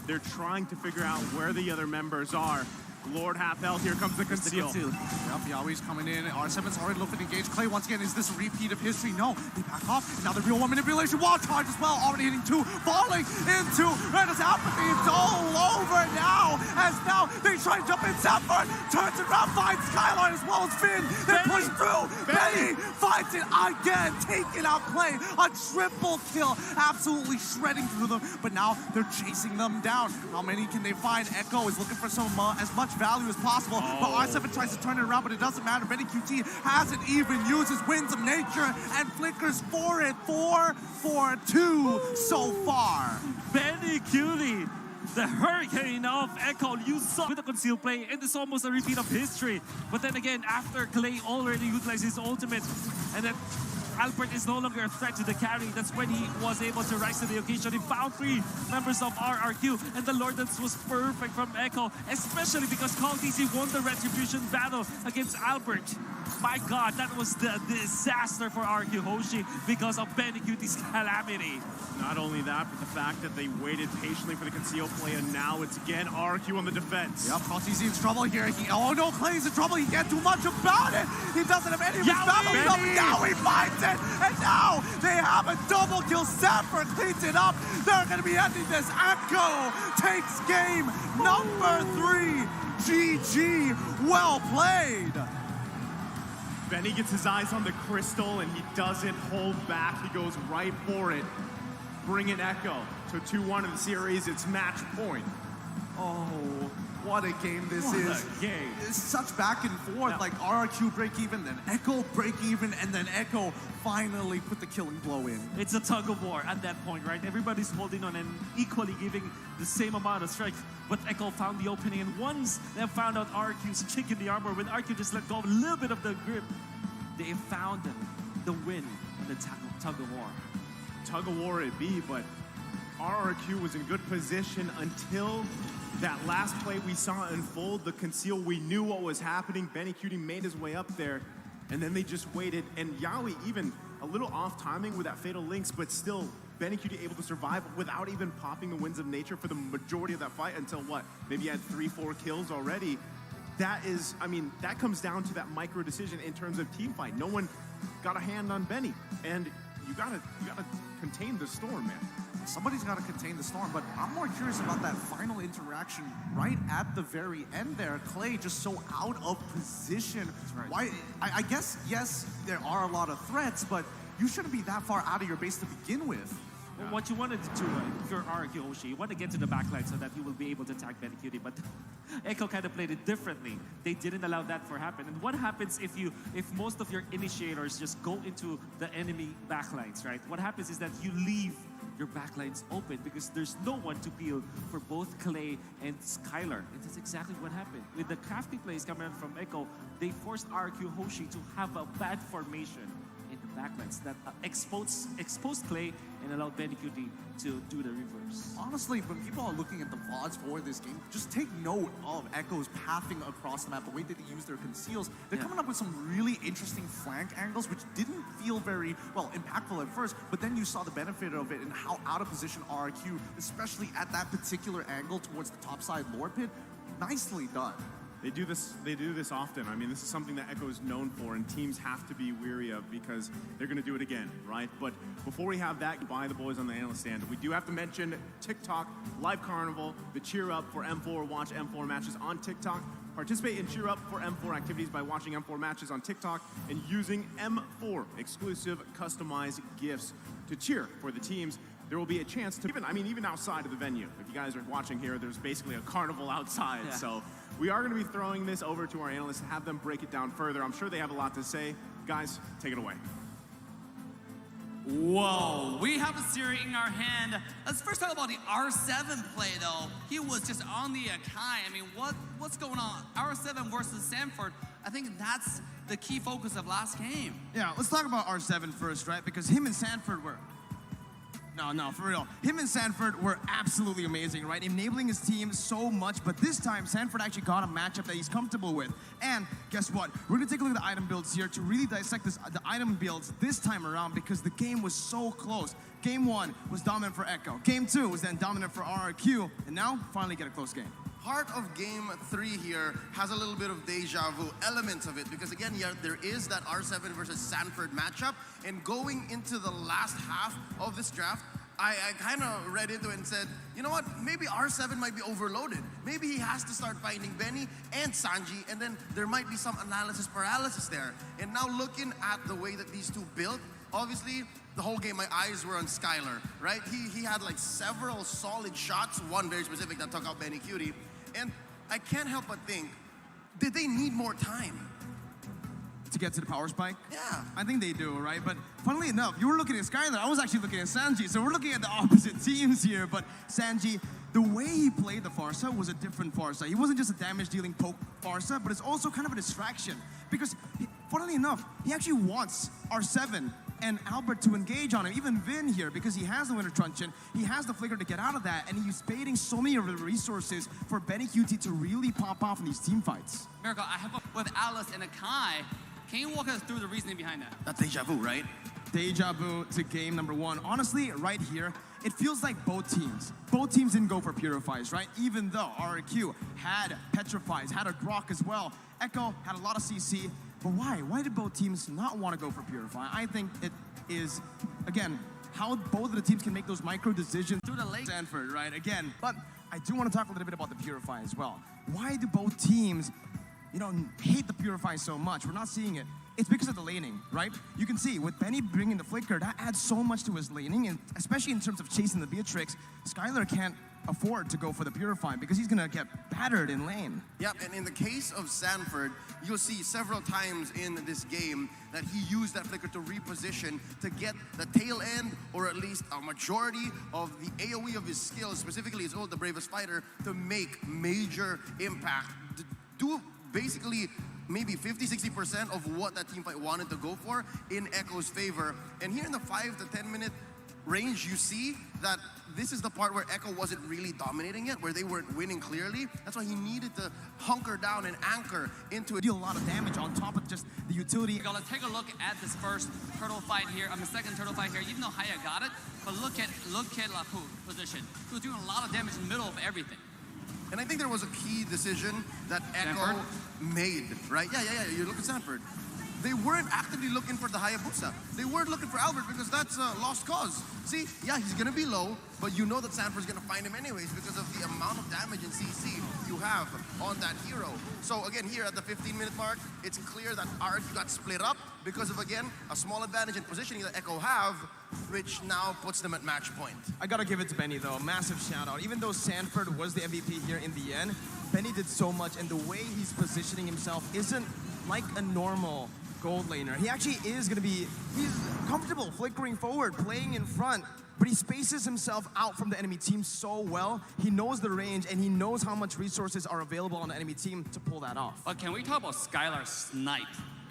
They're trying to figure out where the other members are. Lord half health, here comes the conceal. Yep, Yawi's coming in. R7's already looking to engage Clay once again. Is this a repeat of history? No. They back off. Now the real one manipulation. Wall charge as well. Already hitting 2. Falling into Rena's apathy. It's all over now. As now they try to jump in. Zephyr turns around, finds Skylar as well as Finn. They push through. Benny finds it again. Taking out Clay. A triple kill. Absolutely shredding through them. But now they're chasing them down. How many can they find? Echo is looking for some as much value as possible, but R7 tries to turn it around, but it doesn't matter. Benecutie hasn't even used his Winds of Nature and flickers for it. 4 for 2 so far. Benecutie, the hurricane of Echo, you saw with the conceal play, and it's almost a repeat of history. But then again, after Clay already utilized his ultimate, and then Albert is no longer a threat to the carry. That's when he was able to rise to the occasion. He found 3 members of RRQ, and the Lord Dance was perfect from Echo, especially because Carl TZ won the Retribution battle against Albert. My God, that was the disaster for RQ Hoshi because of Benecutie's calamity. Not only that, but the fact that they waited patiently for the conceal play, and now it's again RQ on the defense. Yep, Carl TZ in trouble here. Oh no, Clay's in trouble. He can't do much about it. He doesn't have any of his battle. Now he finds it, and now they have a double kill. Sanford cleans it up. They're going to be ending this. Echo takes game number 3. GG. Well played. Benny gets his eyes on the crystal, and he doesn't hold back. He goes right for it. Bring it, Echo. To 2-1 in the series. It's match point. Oh, what a game this is. What a game. It's such back and forth, Yeah. like RRQ break even, then Echo break even, and then Echo finally put the killing blow in. It's a tug of war at that point, right? Everybody's holding on and equally giving the same amount of strength. But Echo found the opening, and once they found out RQ's chink in the armor, when RQ just let go of a little bit of the grip, they found the win in the tug of war. Tug of war it be, but RRQ was in good position until that last play we saw unfold, the conceal. We knew what was happening. Benecutie made his way up there, and then they just waited. And Yawi even a little off timing with that Fatal Links, but still Benecutie able to survive without even popping the Winds of Nature for the majority of that fight until what? Maybe he had 3-4 kills already. That is, I mean, that comes down to that micro decision in terms of team fight. No one got a hand on Benny, and you gotta contain the storm, man. Somebody's got to contain the storm, but I'm more curious about that final interaction right at the very end there. Clay just so out of position. Right. Why? I guess, yes, there are a lot of threats, but you shouldn't be that far out of your base to begin with. What you wanted to do, if you're RRQ Hoshi, you want to get to the backline so that you will be able to attack Benny, but Echo kind of played it differently. They didn't allow that to happen. And what happens if most of your initiators just go into the enemy backlines, right? What happens is that you leave your backlines open because there's no one to peel for both Clay and Skylar. And that's exactly what happened. With the crafty plays coming out from Echo, they forced RRQ Hoshi to have a bad formation in the backlines that exposed Clay and allowed Benny Cutie to do the reverse. Honestly, when people are looking at the VODs for this game, just take note of Echo's pathing across the map, the way that they use their conceals. They're coming up with some really interesting flank angles, which didn't feel very, well, impactful at first, but then you saw the benefit of it and how out of position RRQ, especially at that particular angle towards the top side Lord Pit, nicely done. They do this often. I mean, this is something that Echo is known for, and teams have to be weary of because they're going to do it again, right? But before we have that, goodbye the boys on the analyst stand. We do have to mention TikTok, Live Carnival, the Cheer Up for M4, watch M4 matches on TikTok. Participate in Cheer Up for M4 activities by watching M4 matches on TikTok and using M4 exclusive customized gifts to cheer for the teams. There will be a chance to, even outside of the venue. If you guys are watching here, there's basically a carnival outside. Yeah. So we are going to be throwing this over to our analysts to have them break it down further. I'm sure they have a lot to say. Guys, take it away. Whoa, we have a series in our hand. Let's first talk about the R7 play, though. He was just on the Akai. I mean, what's going on? R7 versus Sanford. I think that's the key focus of last game. Yeah, let's talk about R7 first, right? Because him and Sanford were... No, for real. Him and Sanford were absolutely amazing, right? Enabling his team so much, but this time, Sanford actually got a matchup that he's comfortable with. And guess what? We're gonna take a look at the item builds here to really dissect the item builds this time around because the game was so close. Game 1 was dominant for Echo. Game 2 was then dominant for RRQ. And now, finally get a close game. Part of game 3 here has a little bit of deja vu elements of it because again, there is that R7 versus Sanford matchup, and going into the last half of this draft, I kind of read into it and said, you know what, maybe R7 might be overloaded. Maybe he has to start fighting Benny and Sanji, and then there might be some analysis paralysis there. And now looking at the way that these two built, obviously, the whole game, my eyes were on Skylar, right? He had like several solid shots, one very specific that took out Benny Cutie. And I can't help but think, did they need more time? To get to the power spike? Yeah. I think they do, right? But funnily enough, you were looking at Skylar, I was actually looking at Sanji, so we're looking at the opposite teams here. But Sanji, the way he played the Pharsa was a different Pharsa. He wasn't just a damage-dealing poke Pharsa, but it's also kind of a distraction. Because, funnily enough, he actually wants R7 and Albert to engage on him, even Vin here, because he has the Winter Truncheon, he has the Flicker to get out of that, and he's baiting so many of the resources for Benny QT to really pop off in these team fights. Miracle, I have with Alice and Akai. Can you walk us through the reasoning behind that? That's deja vu, right? Deja vu to game number 1. Honestly, right here, it feels like both teams didn't go for Purifies, right? Even though RRQ had Petrifies, had a Grok as well. Echo had a lot of CC, but why? Why did both teams not want to go for Purify? I think it is, again, how both of the teams can make those micro decisions through the late Sanford, right? Again, but I do want to talk a little bit about the Purify as well. Why do both teams, hate the Purify so much? We're not seeing it. It's because of the laning, right? You can see, with Benny bringing the Flicker, that adds so much to his laning, and especially in terms of chasing the Beatrix, Skylar can't afford to go for the Purify because he's gonna get battered in lane. Yep, and in the case of Sanford, you'll see several times in this game that he used that Flicker to reposition to get the tail end, or at least a majority of the AoE of his skills, specifically his ult, the Bravest Fighter, to make major impact. To do basically maybe 50-60% of what that team fight wanted to go for in Echo's favor. And here in the 5 to 10 minute range, you see that this is the part where Echo wasn't really dominating it, where they weren't winning clearly. That's why he needed to hunker down and anchor into it. Deal a lot of damage on top of just the utility. Let's take a look at this first turtle fight here. Second turtle fight here. Even though Haya got it, but look at Lapu position. He was doing a lot of damage in the middle of everything. And I think there was a key decision that Echo made, right? Yeah. You look at Sanford. They weren't actively looking for the Hayabusa. They weren't looking for Albert because that's a lost cause. See, yeah, he's gonna be low, but you know that Sanford's gonna find him anyways because of the amount of damage and CC you have on that hero. So again, here at the 15-minute mark, it's clear that RRQ got split up because of, again, a small advantage in positioning that Echo have, which now puts them at match point. I gotta give it to Benny though, massive shout out. Even though Sanford was the MVP here in the end, Benny did so much, and the way he's positioning himself isn't like a normal gold laner. He actually is gonna be, he's comfortable flickering forward, playing in front, but he spaces himself out from the enemy team so well. He knows the range, and he knows how much resources are available on the enemy team to pull that off. But can we talk about Skylar's snipe?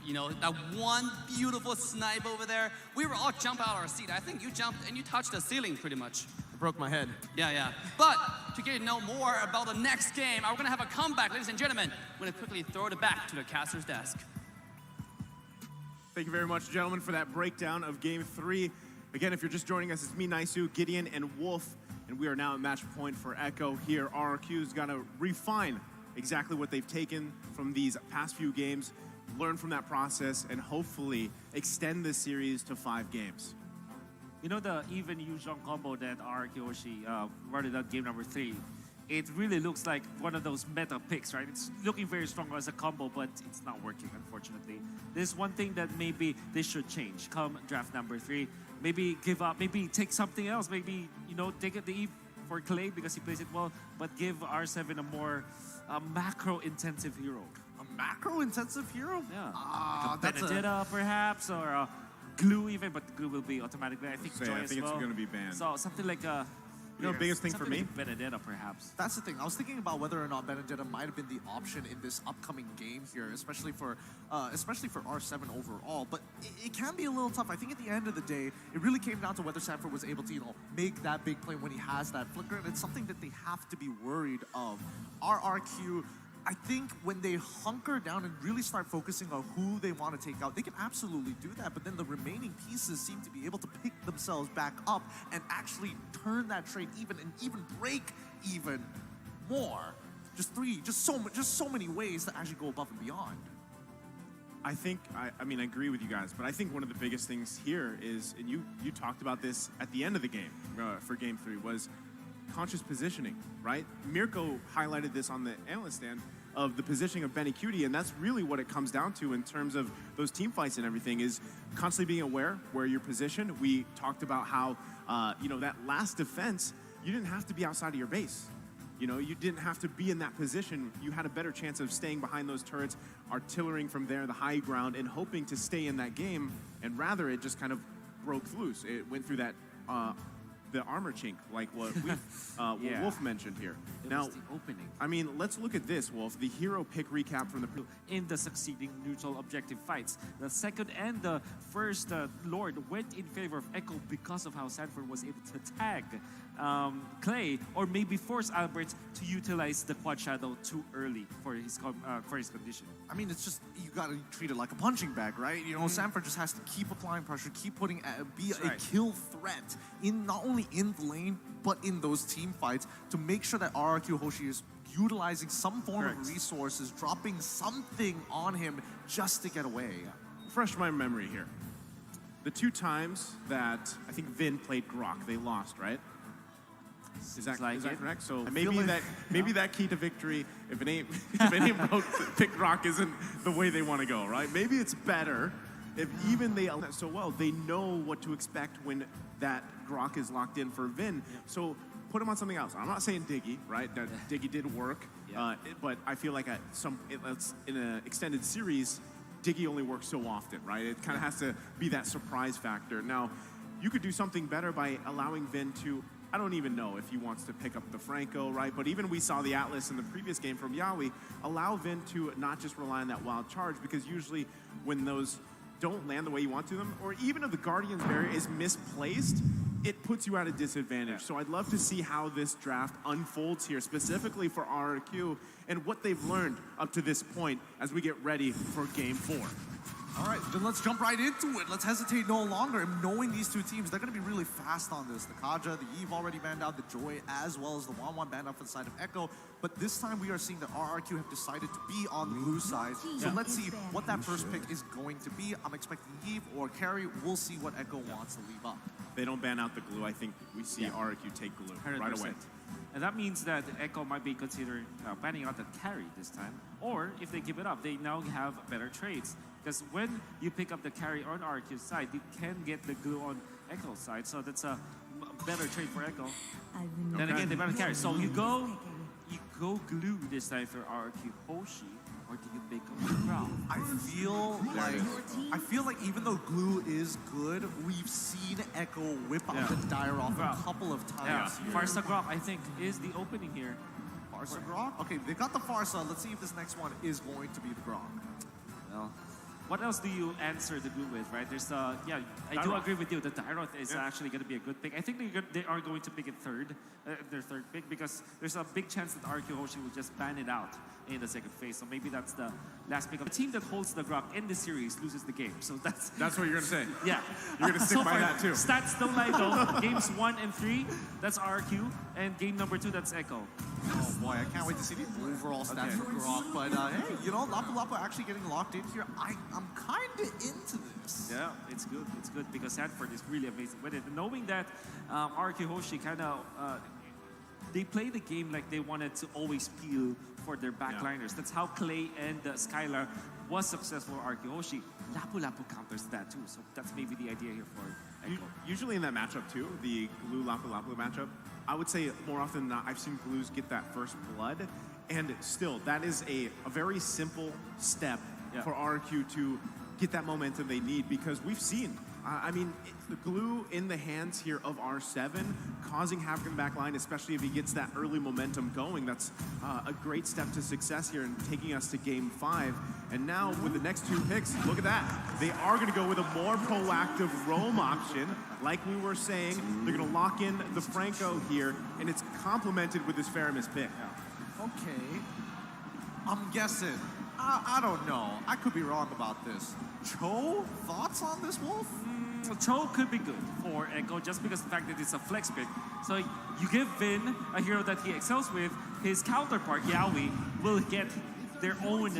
You know, that one beautiful snipe over there. We were all jump out of our seat. I think you jumped and you touched the ceiling pretty much. I broke my head. Yeah. But to get to know more about the next game, we're gonna have a comeback, ladies and gentlemen. We're gonna quickly throw it back to the caster's desk. Thank you very much, gentlemen, for that breakdown of Game 3. Again, if you're just joining us, it's me, Naisu, Gideon, and Wolf, and we are now at match point for Echo here. RRQ's got to refine exactly what they've taken from these past few games, learn from that process, and hopefully extend this series to 5 games. You know the even Yuzhong combo that RRQ running out game number 3? It really looks like one of those meta picks, right? It's looking very strong as a combo, but it's not working, unfortunately. There's one thing that maybe they should change come draft number 3. Maybe give up, maybe take something else. Maybe, you know, take it the Eve for Clay because he plays it well, but give R7 a more macro-intensive hero. A macro-intensive hero? Yeah. That's Benedetta, perhaps, or Glue even, but Glue will be automatically, I think, So, Joy I as think it's well. going to be banned. So something like You know, the biggest thing for me? Like Benedetta, perhaps. That's the thing. I was thinking about whether or not Benedetta might have been the option in this upcoming game here, especially for R7 overall. But it can be a little tough. I think at the end of the day, it really came down to whether Sanford was able to, you know, make that big play when he has that flicker, and it's something that they have to be worried of. RRQ, I think when they hunker down and really start focusing on who they want to take out, they can absolutely do that. But then the remaining pieces seem to be able to pick themselves back up and actually turn that trade even and even break even more. Just so many ways to actually go above and beyond. I think, I mean, I agree with you guys, but I think one of the biggest things here is, and you talked about this at the end of the game for Game 3, was conscious positioning, right? Mirko highlighted this on the analyst stand of the positioning of Benny Cutie, and that's really what it comes down to in terms of those team fights and everything, is constantly being aware where you're positioned. We talked about how, you know, that last defense, you didn't have to be outside of your base. You know, you didn't have to be in that position. You had a better chance of staying behind those turrets, artillerying from there, the high ground, and hoping to stay in that game, and rather it just kind of broke loose. It went through that the armor chink, like what Wolf mentioned here. It now, was the opening. I mean, let's look at this, Wolf. The hero pick recap from the in the succeeding neutral objective fights. The second and the first Lord went in favor of Echo because of how Sanford was able to tag Clay, or maybe force Albert to utilize the Quad Shadow too early for his condition. I mean, it's just, you gotta treat it like a punching bag, right? You know, Sanford just has to keep applying pressure, keep putting, be a kill threat in not only in the lane, but in those team fights to make sure that RRQ Hoshi is utilizing some form of resources, dropping something on him just to get away. Refresh my memory here. The 2 times that I think Vin played Grok, they lost, right? Is that correct? So maybe that key to victory, if it ain't broke, pick Grok isn't the way they want to go, right? Maybe it's better if even they that so well, they know what to expect when that Grok is locked in for Vin. So put him on something else. I'm not saying Diggy, right? That Diggy did work, but I feel like in an extended series, Diggy only works so often, right? It kind of has to be that surprise factor. Now, you could do something better by allowing Vin to, I don't even know if he wants to pick up the Franco, right? But even we saw the Atlas in the previous game from Yawi, allow Vin to not just rely on that wild charge, because usually when those don't land the way you want to them, or even if the Guardian's barrier is misplaced, it puts you at a disadvantage. So I'd love to see how this draft unfolds here, specifically for RRQ, and what they've learned up to this point as we get ready for Game 4. All right, then let's jump right into it. Let's hesitate no longer. And knowing these 2 teams, they're going to be really fast on this. The Kaja, the Eve already banned out, the Joy, as well as the Wanwan banned out for the side of Echo. But this time we are seeing that RRQ have decided to be on the blue side. So let's see what that first pick is going to be. I'm expecting Eve or Carry. We'll see what Echo wants to leave up. They don't ban out the glue. I think we see RRQ take glue 100%. right away. And that means that Echo might be considering banning out the carry this time. Or if they give it up, they now have better trades. Because when you pick up the carry on RQ's side, you can get the glue on Echo's side, so that's a better trade for Echo. I've been Then again, they better carry. So you go glue this time for RRQ Hoshi, or do you pick up the Grok? I feel like even though glue is good, we've seen Echo whip out the dire off a couple of times. here. Farsa Grok, I think, is the opening here. Farsa Grok? Okay, they got the Farsa. Let's see if this next one is going to be the Grok. Well, what else do you answer the glue with, right? There's I do Dyroth. agree with you. The Dyroth is actually going to be a good pick. I think they are going to pick it their third pick, because there's a big chance that RQ Hoshi will just ban it out in the second phase. So maybe that's the last pick. The team that holds the Grok in the series loses the game. So that's That's what you're gonna say. yeah. You're gonna stick So by far, that too. Stats don't lie though. Games 1 and 3, that's RQ, and game number 2, that's Echo. Oh boy, I can't wait to see the overall stats for Grok. But hey, you know, Lapu Lapu actually getting locked in here. I'm kind of into this. Yeah, it's good. It's good because Sanford is really amazing with it. Knowing that RQ Hoshi kind of they play the game like they wanted to always peel for their backliners. That's how Clay and Skylar was successful for RQ Hoshi. Lapu Lapu counters that too. So that's maybe the idea here for Echo. Usually in that matchup too, the Glue Lapu Lapu matchup, I would say more often than not, I've seen Glues get that first blood, and still, that is a very simple step for RQ to get that momentum they need, because we've seen, the Glue in the hands here of R7, causing havoc in the back line, especially if he gets that early momentum going. That's a great step to success here and taking us to game 5. And now with the next 2 picks, look at that. They are going to go with a more proactive roam option. Like we were saying, they're going to lock in the Franco here, and it's complemented with this Faramis pick. Okay, I'm guessing. I don't know. I could be wrong about this. Cho, thoughts on this, Wolf? Cho could be good for Echo just because of the fact that it's a flex pick. So you give Vin a hero that he excels with, his counterpart, Yaoi, will get their own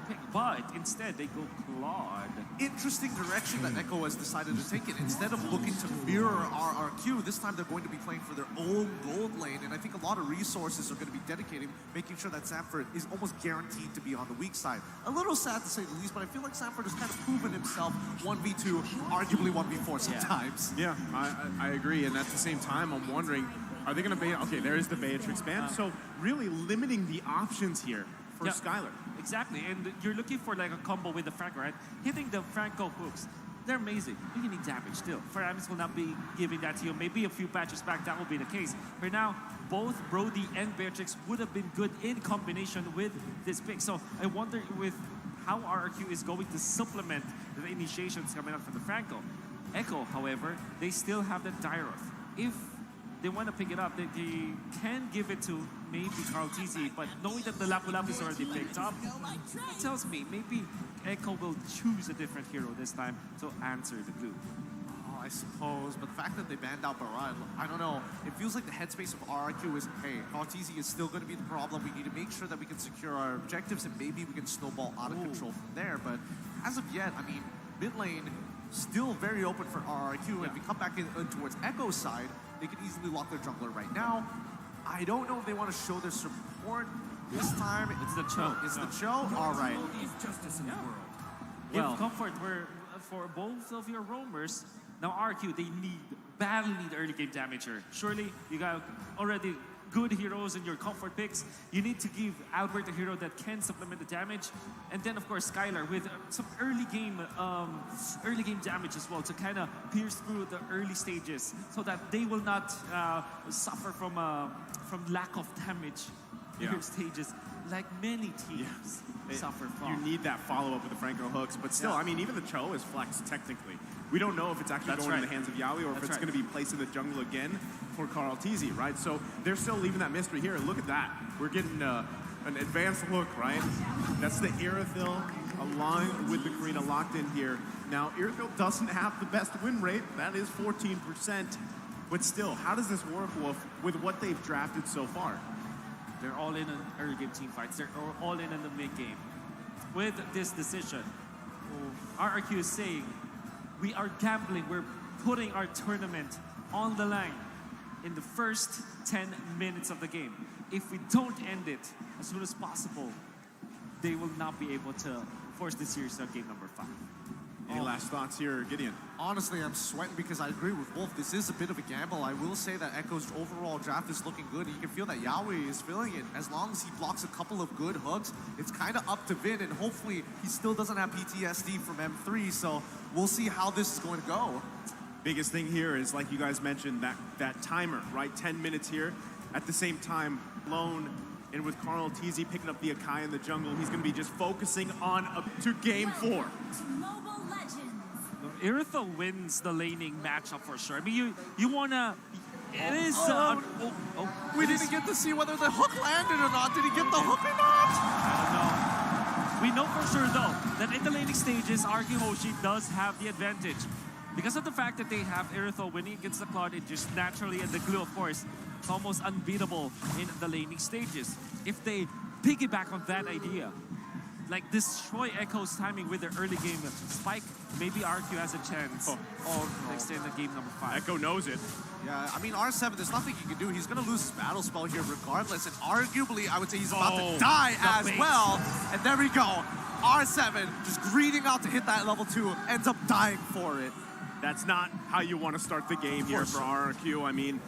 pick. But instead, they go Claude. Interesting direction that Echo has decided to take it. Instead of looking to mirror RRQ, this time they're going to be playing for their own gold lane. And I think a lot of resources are going to be dedicated, making sure that Sanford is almost guaranteed to be on the weak side. A little sad to say the least, but I feel like Sanford has kind of proven himself 1v2, arguably 1v4 sometimes. Yeah, I agree. And at the same time, I'm wondering, are they going to okay, there is the Beatrix ban. So really limiting the options here for Skylar. Exactly, and you're looking for like a combo with the Franco, right? Hitting the Franco hooks, they're amazing. You need damage still. Faramis will not be giving that to you. Maybe a few patches back, that will be the case. Right now, both Brody and Beatrix would have been good in combination with this pick. So I wonder with how RRQ is going to supplement the initiations coming up from the Franco. Echo, however, they still have the Dyroth. If they want to pick it up, they can give it to maybe Carl TZ, but knowing that the Lapu Lapu is already picked up, it tells me maybe Echo will choose a different hero this time to answer the glue. Oh, I suppose, but the fact that they banned out Barad, I don't know. It feels like the headspace of RRQ is, hey, Cartesi is still going to be the problem. We need to make sure that we can secure our objectives, and maybe we can snowball out of control from there. But as of yet, I mean, mid lane still very open for RRQ. And if we come back in towards Echo's side, they can easily lock their jungler right now. I don't know if they want to show their support this time. It's the Cho. It's the Cho? All right. Justice in the world. Give comfort for both of your roamers. Now RQ, they badly need early game damager. Surely you got already good heroes in your comfort picks. You need to give Albert a hero that can supplement the damage, and then of course Skylar with some early game damage as well to kind of pierce through the early stages, so that they will not suffer from lack of damage in your stages, like many teams suffer from. You need that follow-up with the Franco hooks, but still, I mean, even the Cho is flexed technically. We don't know if it's actually going in the hands of Yaoi or if it's going to be placed in the jungle again for Carl TZ, right? So they're still leaving that mystery here. Look at that. We're getting an advanced look, right? That's the Irithyll along with the Karina locked in here. Now, Irithyll doesn't have the best win rate. That is 14%. But still, how does this work, Wolf, with what they've drafted so far? They're all in on early game team fights. They're all in the mid game. With this decision, RRQ is saying, we are gambling. We're putting our tournament on the line in the first 10 minutes of the game. If we don't end it as soon as possible, they will not be able to force the series on game number 5. Any last thoughts here, Gideon? Honestly, I'm sweating because I agree with Wolf. This is a bit of a gamble. I will say that Echo's overall draft is looking good. You can feel that Yawi is feeling it. As long as he blocks a couple of good hooks, it's kind of up to Vin, and hopefully he still doesn't have PTSD from M3, so we'll see how this is going to go. Biggest thing here is, like you guys mentioned, that timer, right? 10 minutes here. At the same time, Lone and with Carl TZ picking up the Akai in the jungle, he's going to be just focusing on up to game 4. Mobile Legends. Iritha wins the laning matchup for sure. I mean, you wanna. It is. We didn't get to see whether the hook landed or not. Did he get the hook or not? I don't know. We know for sure though that in the laning stages, RQ Hoshi does have the advantage. Because of the fact that they have Iritha winning against the Cloud, it just naturally, and the Glue, of course, it's almost unbeatable in the laning stages. If they piggyback on that idea, like destroy Echo's timing with their early game spike, maybe RQ has a chance of extending the game number 5. Echo knows it. Yeah, I mean, R7, there's nothing he can do. He's going to lose his battle spell here regardless, and arguably, I would say he's about to die as well. And there we go. R7 just greeting out to hit that level 2, ends up dying for it. That's not how you want to start the game here for RRQ. I mean,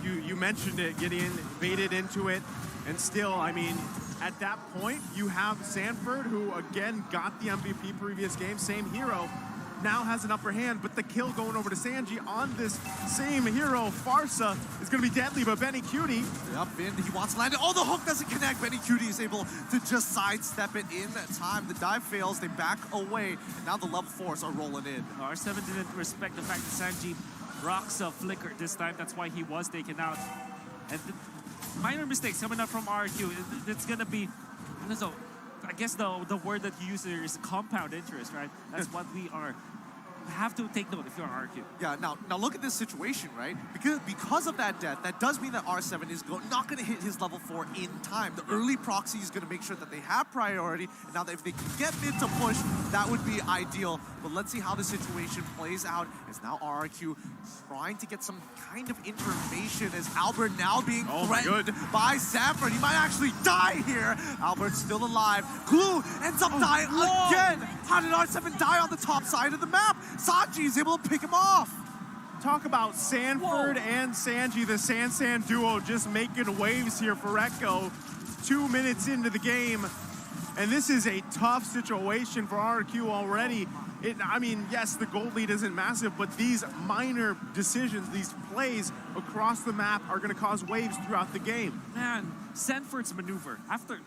you mentioned it, Gideon, baited into it, and still, I mean, at that point, you have Sanford, who again got the MVP previous game, same hero, now has an upper hand, but the kill going over to Sanji on this same hero, Pharsa, is going to be deadly, but Benny Cutie. Yep, Vin, he wants to land it. Oh, the hook doesn't connect. Benny Cutie is able to just sidestep it in time. The dive fails, they back away, and now the level 4s are rolling in. R7 didn't respect the fact that Sanji rocks a flicker this time. That's why he was taken out. And minor mistakes coming up from RQ. It's going to be, I guess the word that you use here is compound interest, right? That's what we are. Have to take note if you're RQ. Yeah, now look at this situation, right? Because of that death, that does mean that R7 is not going to hit his level 4 in time. The early proxy is going to make sure that they have priority, and now that if they can get mid to push, that would be ideal. But let's see how the situation plays out, as now RRQ trying to get some kind of information, as Albert now being threatened by Sanford. He might actually die here. Albert's still alive. Glue ends up dying again. How did R7 die on the top side of the map? Sanji is able to pick him off. Talk about Sanford and Sanji, the San duo, just making waves here for Echo. 2 minutes into the game, and this is a tough situation for RQ already. I mean, yes, the gold lead isn't massive, but these minor decisions, these plays across the map are going to cause waves throughout the game. Man, Sanford's maneuver, after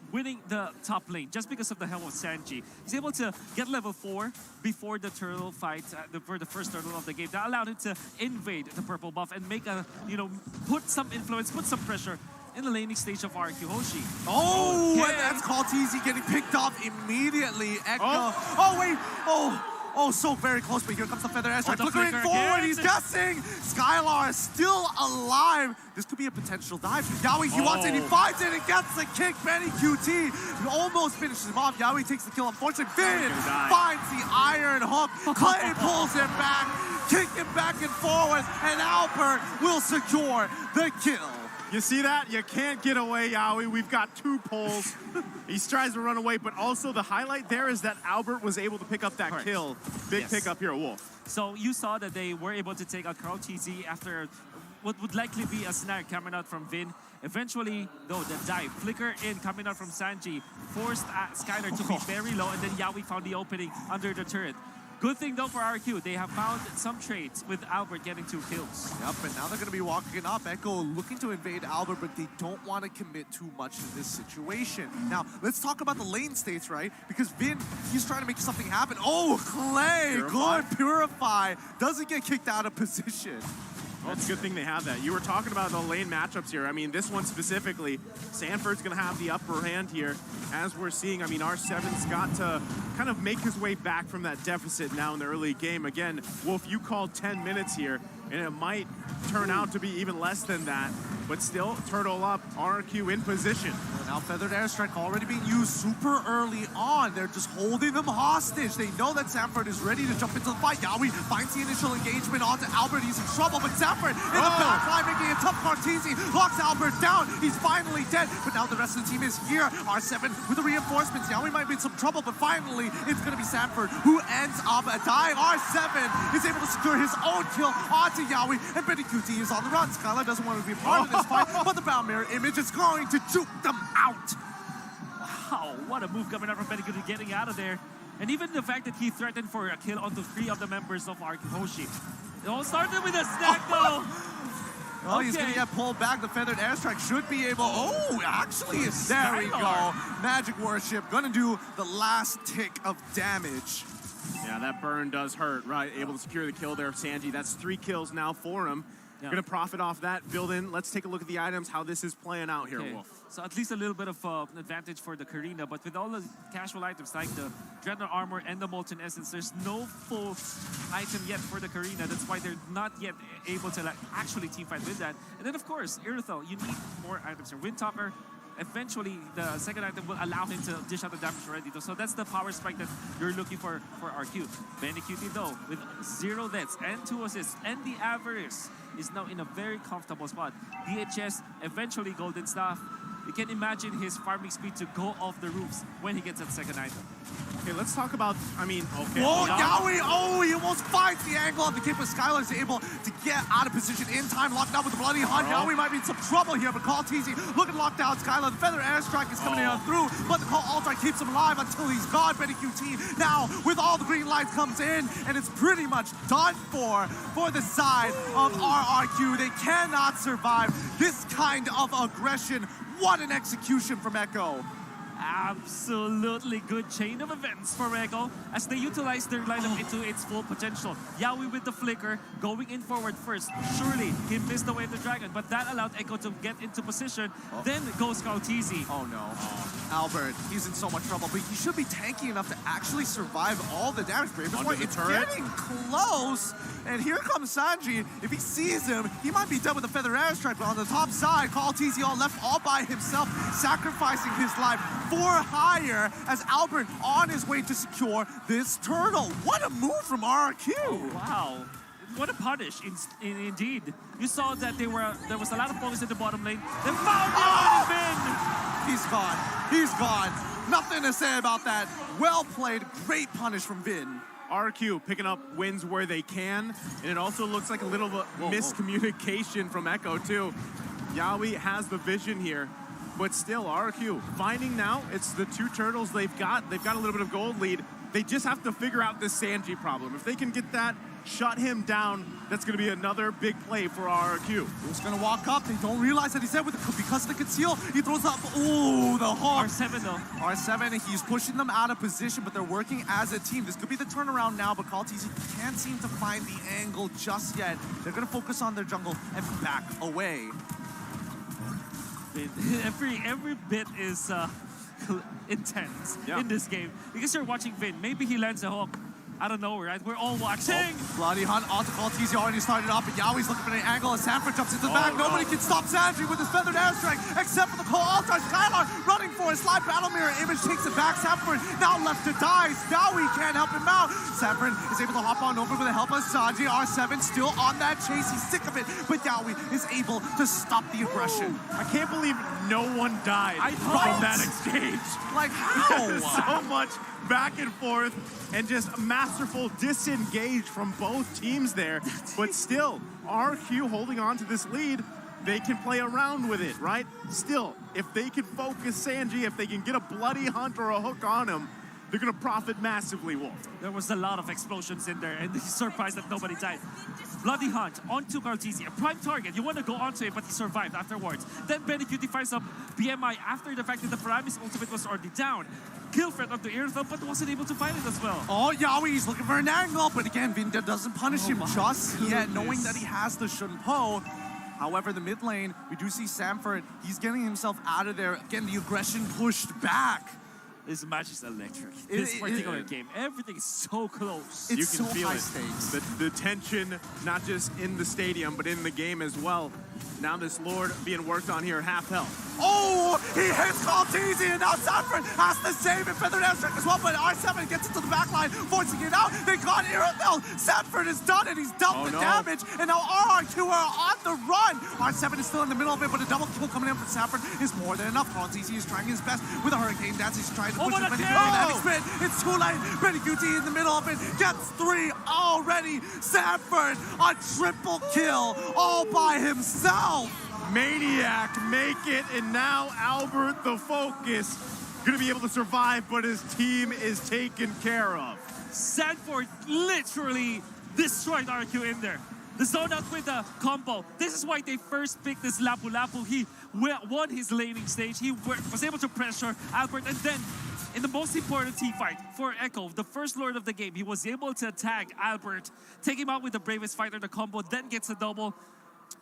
winning the top lane, just because of the help of Sanji, he's able to get level 4 before the turtle fight, for the first turtle of the game. That allowed him to invade the purple buff and make a, put some influence, put some pressure in the laning stage of RQ Hoshi. Oh, and that's called TZ getting picked off immediately. Echo. Oh, so very close, but here comes the Feather Airstrike. Flickering forward, he's guessing. Skylar is still alive. This could be a potential dive. Yawi, he wants it, he finds it, and gets the kick. Benny QT almost finishes him off. Yawi takes the kill, unfortunately. Vin finds the iron hook. Clay pulls him back, kicking back and forward, and Albert will secure the kill. You see that? You can't get away, Yawi. We've got 2 pulls. He tries to run away, but also the highlight there is that Albert was able to pick up that kill. Big pickup here, Wolf. So you saw that they were able to take out Carl TZ after what would likely be a snag coming out from Vin. Eventually, though, the dive, flicker in coming out from Sanji, forced Skylar to be very low, and then Yawi found the opening under the turret. Good thing though for RQ, they have found some trades with Albert getting 2 kills. Yep, and now they're going to be walking up. Echo looking to invade Albert, but they don't want to commit too much to this situation. Now, let's talk about the lane states, right? Because Vin, he's trying to make something happen. Oh, Clay, good Purify. Doesn't get kicked out of position. Well, it's a good thing they have that. You were talking about the lane matchups here. I mean, this one specifically, Sanford's going to have the upper hand here. As we're seeing, I mean, R7's got to kind of make his way back from that deficit now in the early game. Again, Wolf, you called 10 minutes here. and it might turn out to be even less than that. But still, turtle up, RRQ in position. Now Feathered Airstrike already being used super early on. They're just holding them hostage. They know that Sanford is ready to jump into the fight. Yawi finds the initial engagement onto Albert. He's in trouble, but Sanford in the back line making it tough. Cartesi locks Albert down. He's finally dead, but now the rest of the team is here. R7 with the reinforcements. Yawi might be in some trouble, but finally it's going to be Sanford who ends up dying. R7 is able to secure his own kill onto Yawi, and Betty QT is on the run. Skylar doesn't want to be a part of this fight, but the Bound Mirror image is going to juke them out. Wow, what a move coming out from Beniguti getting out of there. And even the fact that he threatened for a kill onto 3 of the members of RRQ Hoshi. It all started with a snack though. Oh, he's going to get pulled back. The Feathered Airstrike should be able... Oh, actually, there we go. Magic Worship going to do the last tick of damage. Yeah, that burn does hurt, right? Able to secure the kill there of Sanji. That's 3 kills now for him. Yeah. Gonna profit off that, build in. Let's take a look at the items, how this is playing out here, Okay. Wolf. So at least a little bit of an advantage for the Karina, but with all the casual items like the Dreadnought Armor and the Molten Essence, there's no full item yet for the Karina. That's why they're not yet able to actually teamfight with that. And then of course, Irithyll, you need more items here. Windtalker, eventually the second item will allow him to dish out the damage already. So that's the power spike that you're looking for RQ. Beniguti though, with 0 deaths and 2 assists, and the Avarice is now in a very comfortable spot. DHS, eventually Golden Staff. You can imagine his farming speed to go off the roofs when he gets that second item. Okay, let's talk about, okay. Whoa, Yawi! Oh, he almost finds the angle of the kick, but Skylar is able to get out of position in time, locked out with the Bloody Hunt. Yawi might be in some trouble here, but Call TZ looking locked out. Skylar, the Feather Airstrike is coming in through, but the Call Altar keeps him alive until he's gone. Betty QT now, with all the green lights, comes in, and it's pretty much done for the side of RRQ. They cannot survive this kind of aggression. What an execution from Echo. Absolutely good chain of events for Echo as they utilize their lineup into its full potential. Yawi with the flicker, going in forward first. Surely he missed the way of the dragon, but that allowed Echo to get into position. Then goes Kautizi. Oh no. Albert, he's in so much trouble, but he should be tanky enough to actually survive all the damage. Bravest Point, it's getting close. And here comes Sanji. If he sees him, he might be done with the Feather Airstrike, but on the top side, Call TZ all left all by himself, sacrificing his life for hire as Albert on his way to secure this turtle. What a move from RRQ. Oh, wow. What a punish, indeed. You saw that there was a lot of focus in the bottom lane. They found Vin! He's gone. He's gone. Nothing to say about that. Well played. Great punish from Vin. RQ picking up wins where they can, and it also looks like a little miscommunication from Echo too. Yawi has the vision here, but still RQ finding now it's the 2 turtles they've got a little bit of gold lead. They just have to figure out this Sanji problem. If they can get that, shut him down, that's going to be another big play for RRQ. He's going to walk up. They don't realize that he's there because of the conceal. He throws up, ooh, the hook. R7 though. R7, he's pushing them out of position, but they're working as a team. This could be the turnaround now, but Call TZ can't seem to find the angle just yet. They're going to focus on their jungle and back away. Every bit is intense in this game because you're watching Vin. Maybe he lands a hook out of nowhere, right? We're all watching. Bloody Hunt onto Call TZ already started off, but Yawi's looking for an angle as Sanford jumps into the back. Nobody can stop Sanji with his Feathered Airstrike except for the Call Altar. Skylar running for his slide battle mirror. Image takes it back. Sanford now left to die. Yawi can't help him out. Sanford is able to hop on over with the help of Sanji. R7 still on that chase. He's sick of it, but Yawi is able to stop the aggression. I can't believe no one died from that exchange. Like how? So much back and forth and just masterful disengage from both teams there. But still, RQ holding on to this lead, they can play around with it, right? Still, if they can focus Sanji, if they can get a Bloody Hunt or a hook on him, they're going to profit massively, Wolf. There was a lot of explosions in there, and he's surprised that nobody died. Bloody Hunt onto Cartesi, a prime target. You want to go onto it, but he survived afterwards. Then Beniguti finds some BMI after the fact that the Paramis ultimate was already down. Kill threat onto Irithyll, but wasn't able to find it as well. Oh, Yawi's looking for an angle, but again, Vinda doesn't punish him just yet, knowing that he has the Shunpo. However, the mid lane, we do see Sanford. He's getting himself out of there. Again, the aggression pushed back. This match is electric. This particular game, everything is so close. It's You can so feel high it. stakes. The tension, not just in the stadium, but in the game as well. Now this Lord being worked on here, half health. Oh, he hits Kaltizi, and now Sanford has to save it. Feathered Airstrike as well, but R7 gets into the back line, forcing it out. They got Irithyll. Sanford has done it. He's dealt the damage, and now RRQ are on the run. R7 is still in the middle of it, but a double kill coming in from Sanford is more than enough. Kaltizi is trying his best with a Hurricane Dance. He's trying to push but as many a kill! heavy spin. It's too late. Benny QT in the middle of it gets 3 already. Sanford, a triple kill all by himself. Maniac make it, and now Albert the Focus gonna be able to survive, but his team is taken care of. Sanford literally destroyed RQ in there. The zone out with the combo. This is why they first picked this Lapu Lapu. He won his laning stage. He was able to pressure Albert, and then in the most important team fight for Echo, the first Lord of the game, he was able to tag Albert, take him out with the bravest fighter, the combo, then gets a double.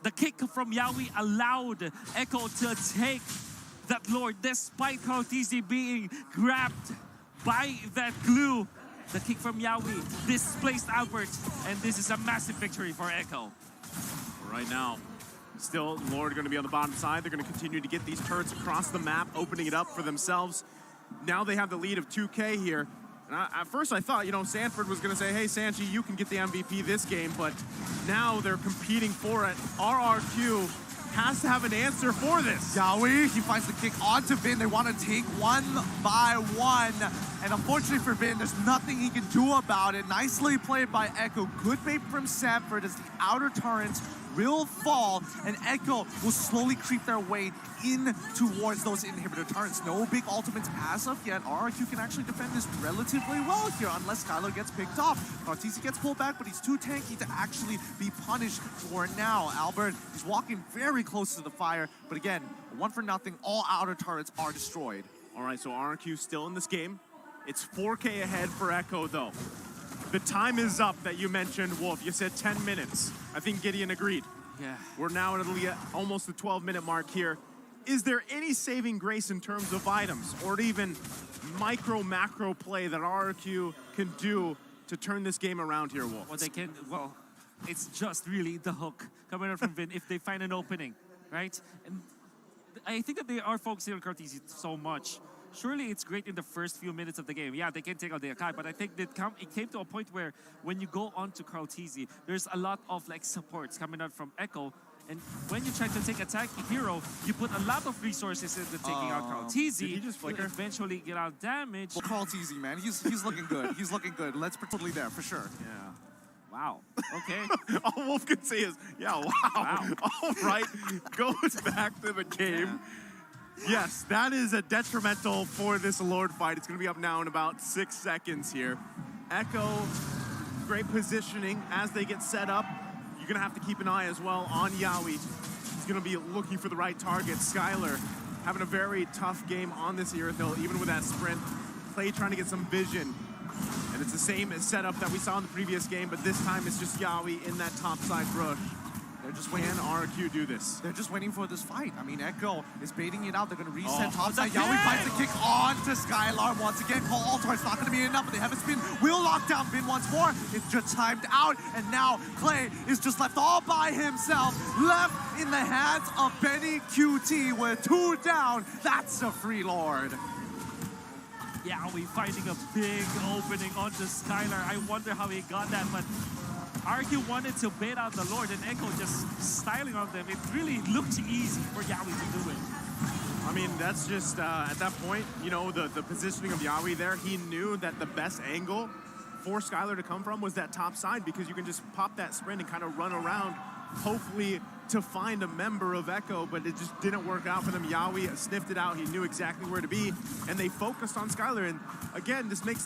The kick from Yawi allowed Echo to take that Lord despite Kaltizi being grabbed by that glue. The kick from Yawi displaced Albert, and this is a massive victory for Echo. Right now, still Lord going to be on the bottom side. They're going to continue to get these turrets across the map, opening it up for themselves. Now they have the lead of 2K here. And at first I thought, Sanford was going to say, hey, Sanji, you can get the MVP this game, but now they're competing for it. RRQ has to have an answer for this. Yawi, he finds the kick onto Vin. They want to take one by one. And unfortunately for Vin, there's nothing he can do about it. Nicely played by Echo. Good bait from Sanford as the outer turrets will fall, and Echo will slowly creep their way in towards those inhibitor turrets. No big ultimates as of yet. RRQ can actually defend this relatively well here, unless Skylar gets picked off. Kaltizi gets pulled back, but he's too tanky to actually be punished for now. Albert is walking very close to the fire, but again, 1-0, all outer turrets are destroyed. All right, so RRQ still in this game. It's 4K ahead for Echo, though. The time is up that you mentioned, Wolf. You said 10 minutes. I think Gideon agreed. Yeah. We're now at almost the 12-minute mark here. Is there any saving grace in terms of items or even macro play that RRQ can do to turn this game around here, Wolf? Well, it's just really the hook coming out from Vin if they find an opening, right? And I think that they are focusing on Kaltizi so much. Surely it's great in the first few minutes of the game. Yeah, they can take out the Akai, but I think it came to a point where when you go on to Kaltizi, there's a lot of supports coming out from Echo. And when you try to take attack hero, you put a lot of resources into taking out Kaltizi. Did he just flicker? To eventually get out damage. Well, Kaltizi, man, he's looking good. He's looking good. Let's put totally there for sure. Yeah. Wow. Okay. All Wolf can say is, yeah, wow. All right. Goes back to the game. Yes, that is a detrimental for this Lord fight. It's going to be up now in about 6 seconds here. Echo, great positioning as they get set up. You're going to have to keep an eye as well on Yawi. He's going to be looking for the right target. Skylar having a very tough game on this Irithyll, even with that sprint. Clay trying to get some vision. And it's the same setup that we saw in the previous game, but this time it's just Yawi in that topside rush. They're just waiting. Can RRQ do this? They're just waiting for this fight. I mean, Echo is baiting it out. They're going to reset Oh, topside. the Yawi kick! finds the kick on to Skylar once again. Call Altar. It's not going to be enough, but they have a spin. Will lock down Vin once more. It's just timed out, and now Clay is just left all by himself, left in the hands of Benny QT with 2 down. That's a free Lord. Yeah, we finding a big opening onto Skylar. I wonder how he got that, but RQ wanted to bait out the Lord and Echo just styling on them. It really looked easy for Yawi to do it. I mean, that's just, at that point, the positioning of Yawi there, he knew that the best angle for Skylar to come from was that top side because you can just pop that sprint and kind of run around, hopefully to find a member of Echo, but it just didn't work out for them. Yawi sniffed it out. He knew exactly where to be, and they focused on Skylar. And again, this begs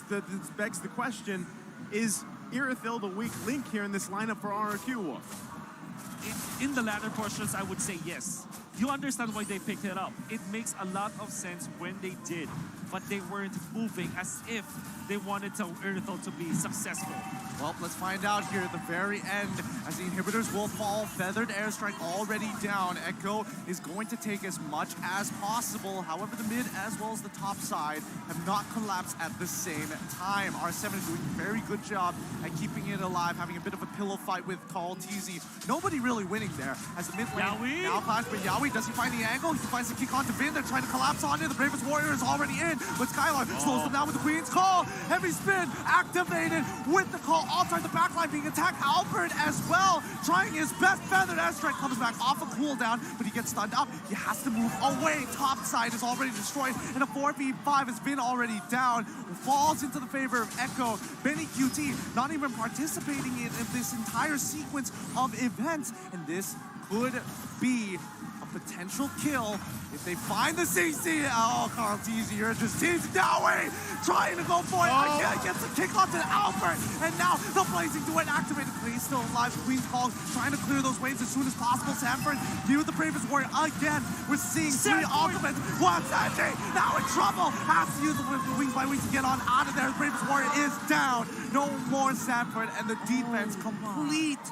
the question, is Irithyll the weak link here in this lineup for RRQ, Wolf? In the latter portions, I would say yes. You understand why they picked it up. It makes a lot of sense when they did. but they weren't moving as if they wanted Earthel to be successful. Well, let's find out here at the very end as the inhibitors will fall. Feathered Airstrike already down. Echo is going to take as much as possible. However, the mid as well as the top side have not collapsed at the same time. R7 is doing a very good job at keeping it alive, having a bit of a pillow fight with Call TZ. Nobody really winning there as the mid lane Yawi? now clash, but Yawi, does he find the angle? He finds the kick onto Bin. They're trying to collapse on it. The Bravest Warrior is already in, but Skylar slows them down with the Queen's Call. Heavy spin activated with the call. Altar the backline being attacked. Albert as well, trying his best. Feathered Airstrike comes back off a cooldown, but he gets stunned up. He has to move away. Top side is already destroyed, and a 4v5 has been already down. Falls into the favor of Echo. Benny QT not even participating in this entire sequence of events, and this could be a potential kill if they find the CC. Oh, Carl TZ, you're just teasing Yawi, trying to go for it. Again, gets a kick onto Albert, and now the Blazing Duet activated. He's still alive. Queen's Call trying to clear those waves as soon as possible. Sanford, deal with the Bravest Warrior again. We're seeing three ultimates. One Sanjay now in trouble. Has to use the wings by wings to get on out of there. The Bravest Warrior is down. No more Sanford, and the defense complete.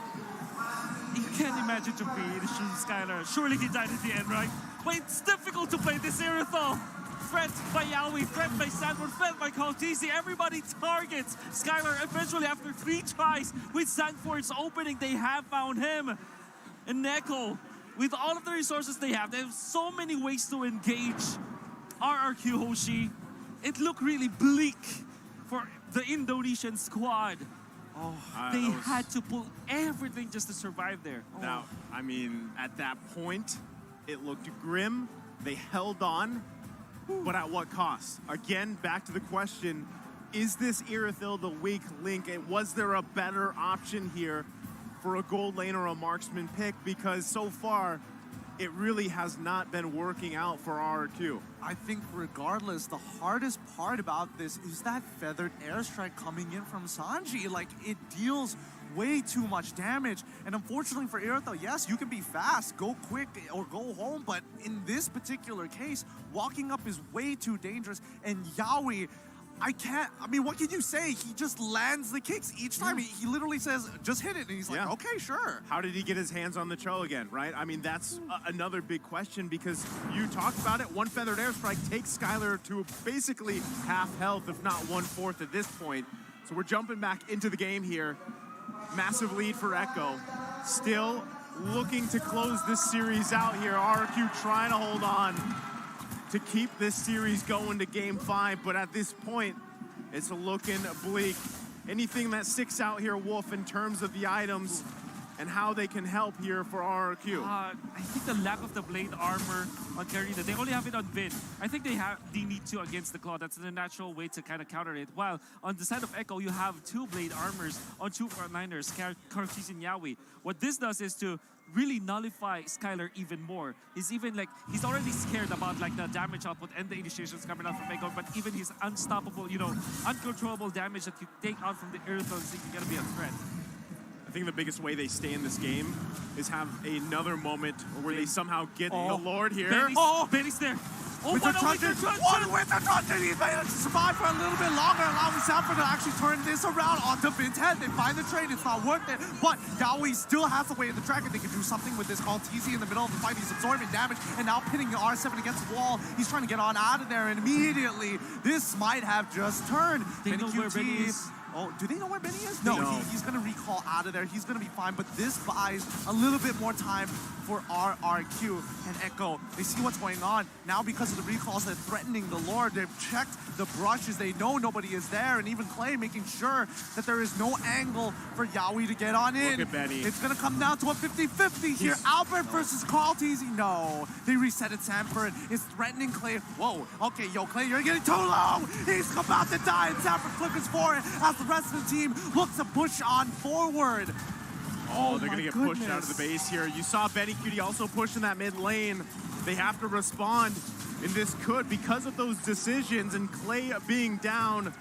You can't imagine to be the Skylar. Surely he died at the end, right? But it's difficult to play this Erythal. Fed by Yawi, fed by Sanford, fed by Call TZ. Everybody targets Skylar. Eventually, after 3 tries with Sanford's opening, they have found him. And Echo, with all of the resources they have so many ways to engage RRQ Hoshi. It looked really bleak for the Indonesian squad. They had to pull everything just to survive there. Now, I mean, at that point, it looked grim. They held on, but at what cost? Again, back to the question, is this Irithyll the weak link? And was there a better option here for a gold lane or a marksman pick? Because so far, it really has not been working out for RRQ. I think regardless, the hardest part about this is that Feathered Airstrike coming in from Sanji. Like, it deals way too much damage. And unfortunately for Irithyll, yes, you can be fast, go quick, or go home. But in this particular case, walking up is way too dangerous. And Yawi, I mean, what can you say? He just lands the kicks each time. He literally says, just hit it. And he's like, okay, sure. How did he get his hands on the Cho again, right? I mean, that's another big question because you talked about it. One Feathered Airstrike takes Skylar to basically half health, if not 1/4 at this point. So we're jumping back into the game here. Massive lead for Echo. Still looking to close this series out here. RRQ trying to hold on to keep this series going to Game 5, but at this point, it's looking bleak. Anything that sticks out here, Wolf, in terms of the items and how they can help here for RRQ? I think the lack of the blade armor on Karina, they only have it on Vin. I think they need to against the Claw. That's the natural way to kind of counter it. While on the side of Echo, you have 2 blade armors on 2 frontliners, Karthis and Yawi. What this does is to really nullify Skylar even more. He's already scared about like the damage output and the initiations coming out from Echo, but even his unstoppable, uncontrollable damage that you take out from the Erythal is going to be a threat. I think the biggest way they stay in this game is have another moment where they somehow get the Lord here. Benny's there. Winter Truncheon! One Winter Truncheon! He's managed to survive for a little bit longer, allowing Sanford to actually turn this around onto Vin's head. They find the trade, it's not worth it, but Yawi still has the way of the dragon. They can do something with this. Call TZ in the middle of the fight. He's absorbing damage, and now pinning R7 against the wall. He's trying to get on out of there, and immediately, this might have just turned. They know where Benny is. Oh, do they know where Benny is? No. He's going to recall out of there. He's going to be fine, but this buys a little bit more time for RRQ and Echo. They see what's going on. Now, because of the recalls, they're threatening the Lord. They've checked the brushes. They know nobody is there, and even Clay making sure that there is no angle for Yawi to get on in. Look at Benny. It's going to come down to a 50-50 here. Albert versus Carl TZ. No. They reset it. Sanford is threatening Clay. Whoa. Okay, Clay, you're getting too low. He's about to die, and Sanford flickers forward as the rest of the team looks to push on forward. Oh, they're going to get pushed out of the base here. You saw Benny QT also pushing that mid lane. They have to respond, and this could, because of those decisions and Clay being down,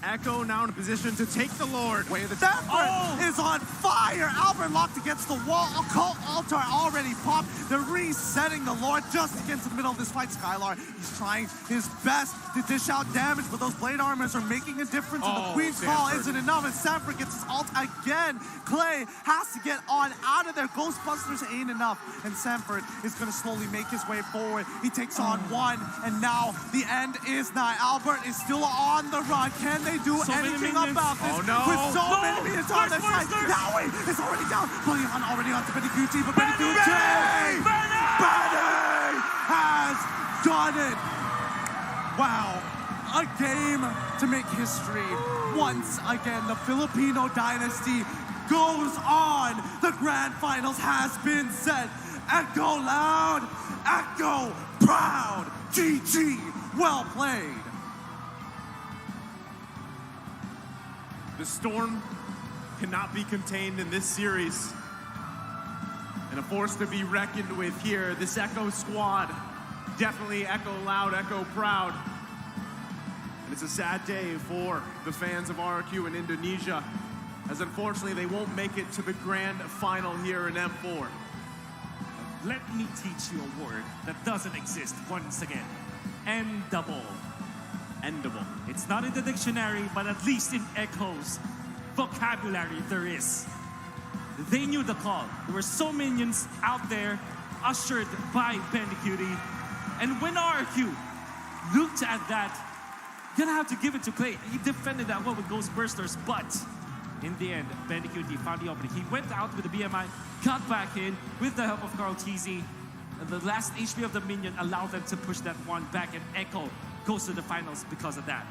Echo now in a position to take the Lord. Way the Sanford is on fire. Albert locked against the wall. Occult Altar already popped. They're resetting the Lord just to get into the middle of this fight. Skylar, he's trying his best to dish out damage, but those blade armors are making a difference. And the Queen's Call isn't enough. And Sanford gets his ult again. Clay has to get on out of there. Ghostbusters ain't enough. And Sanford is going to slowly make his way forward. He takes on one, and now the end is nigh. Albert is still on the run. Can they do anything about this? Oh, no. With so many minions on their side. Yowie is already down. Bullion already onto Benny Gucci, but Benny Gucci! Benny has done it! Wow. A game to make history. Once again, the Filipino dynasty goes on. The grand finals has been set. Echo loud, Echo proud. GG, well played. The storm cannot be contained in this series, and a force to be reckoned with here. This Echo squad, definitely Echo loud, Echo proud. And it's a sad day for the fans of RRQ in Indonesia, as unfortunately they won't make it to the grand final here in M4. Let me teach you a word that doesn't exist once again. Endable. Endable. It's not in the dictionary, but at least in Echo's vocabulary there is. They knew the call. There were so minions out there, ushered by Bandicutie. And when RRQ looked at that, you're gonna have to give it to Clay. He defended that well with Ghostbusters, but in the end, Bandicutie found the opening. He went out with the BMI, got back in with the help of Carl TZ. And the last HP of the minion allowed them to push that one back, and Echo goes to the finals because of that.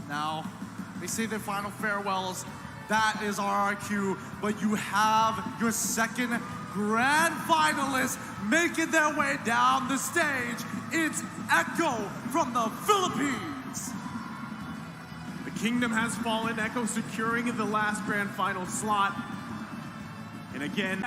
Now, they say their final farewells. That is RRQ, but you have your second grand finalist making their way down the stage. It's Echo from the Philippines. The kingdom has fallen, Echo securing the last grand final slot. And again,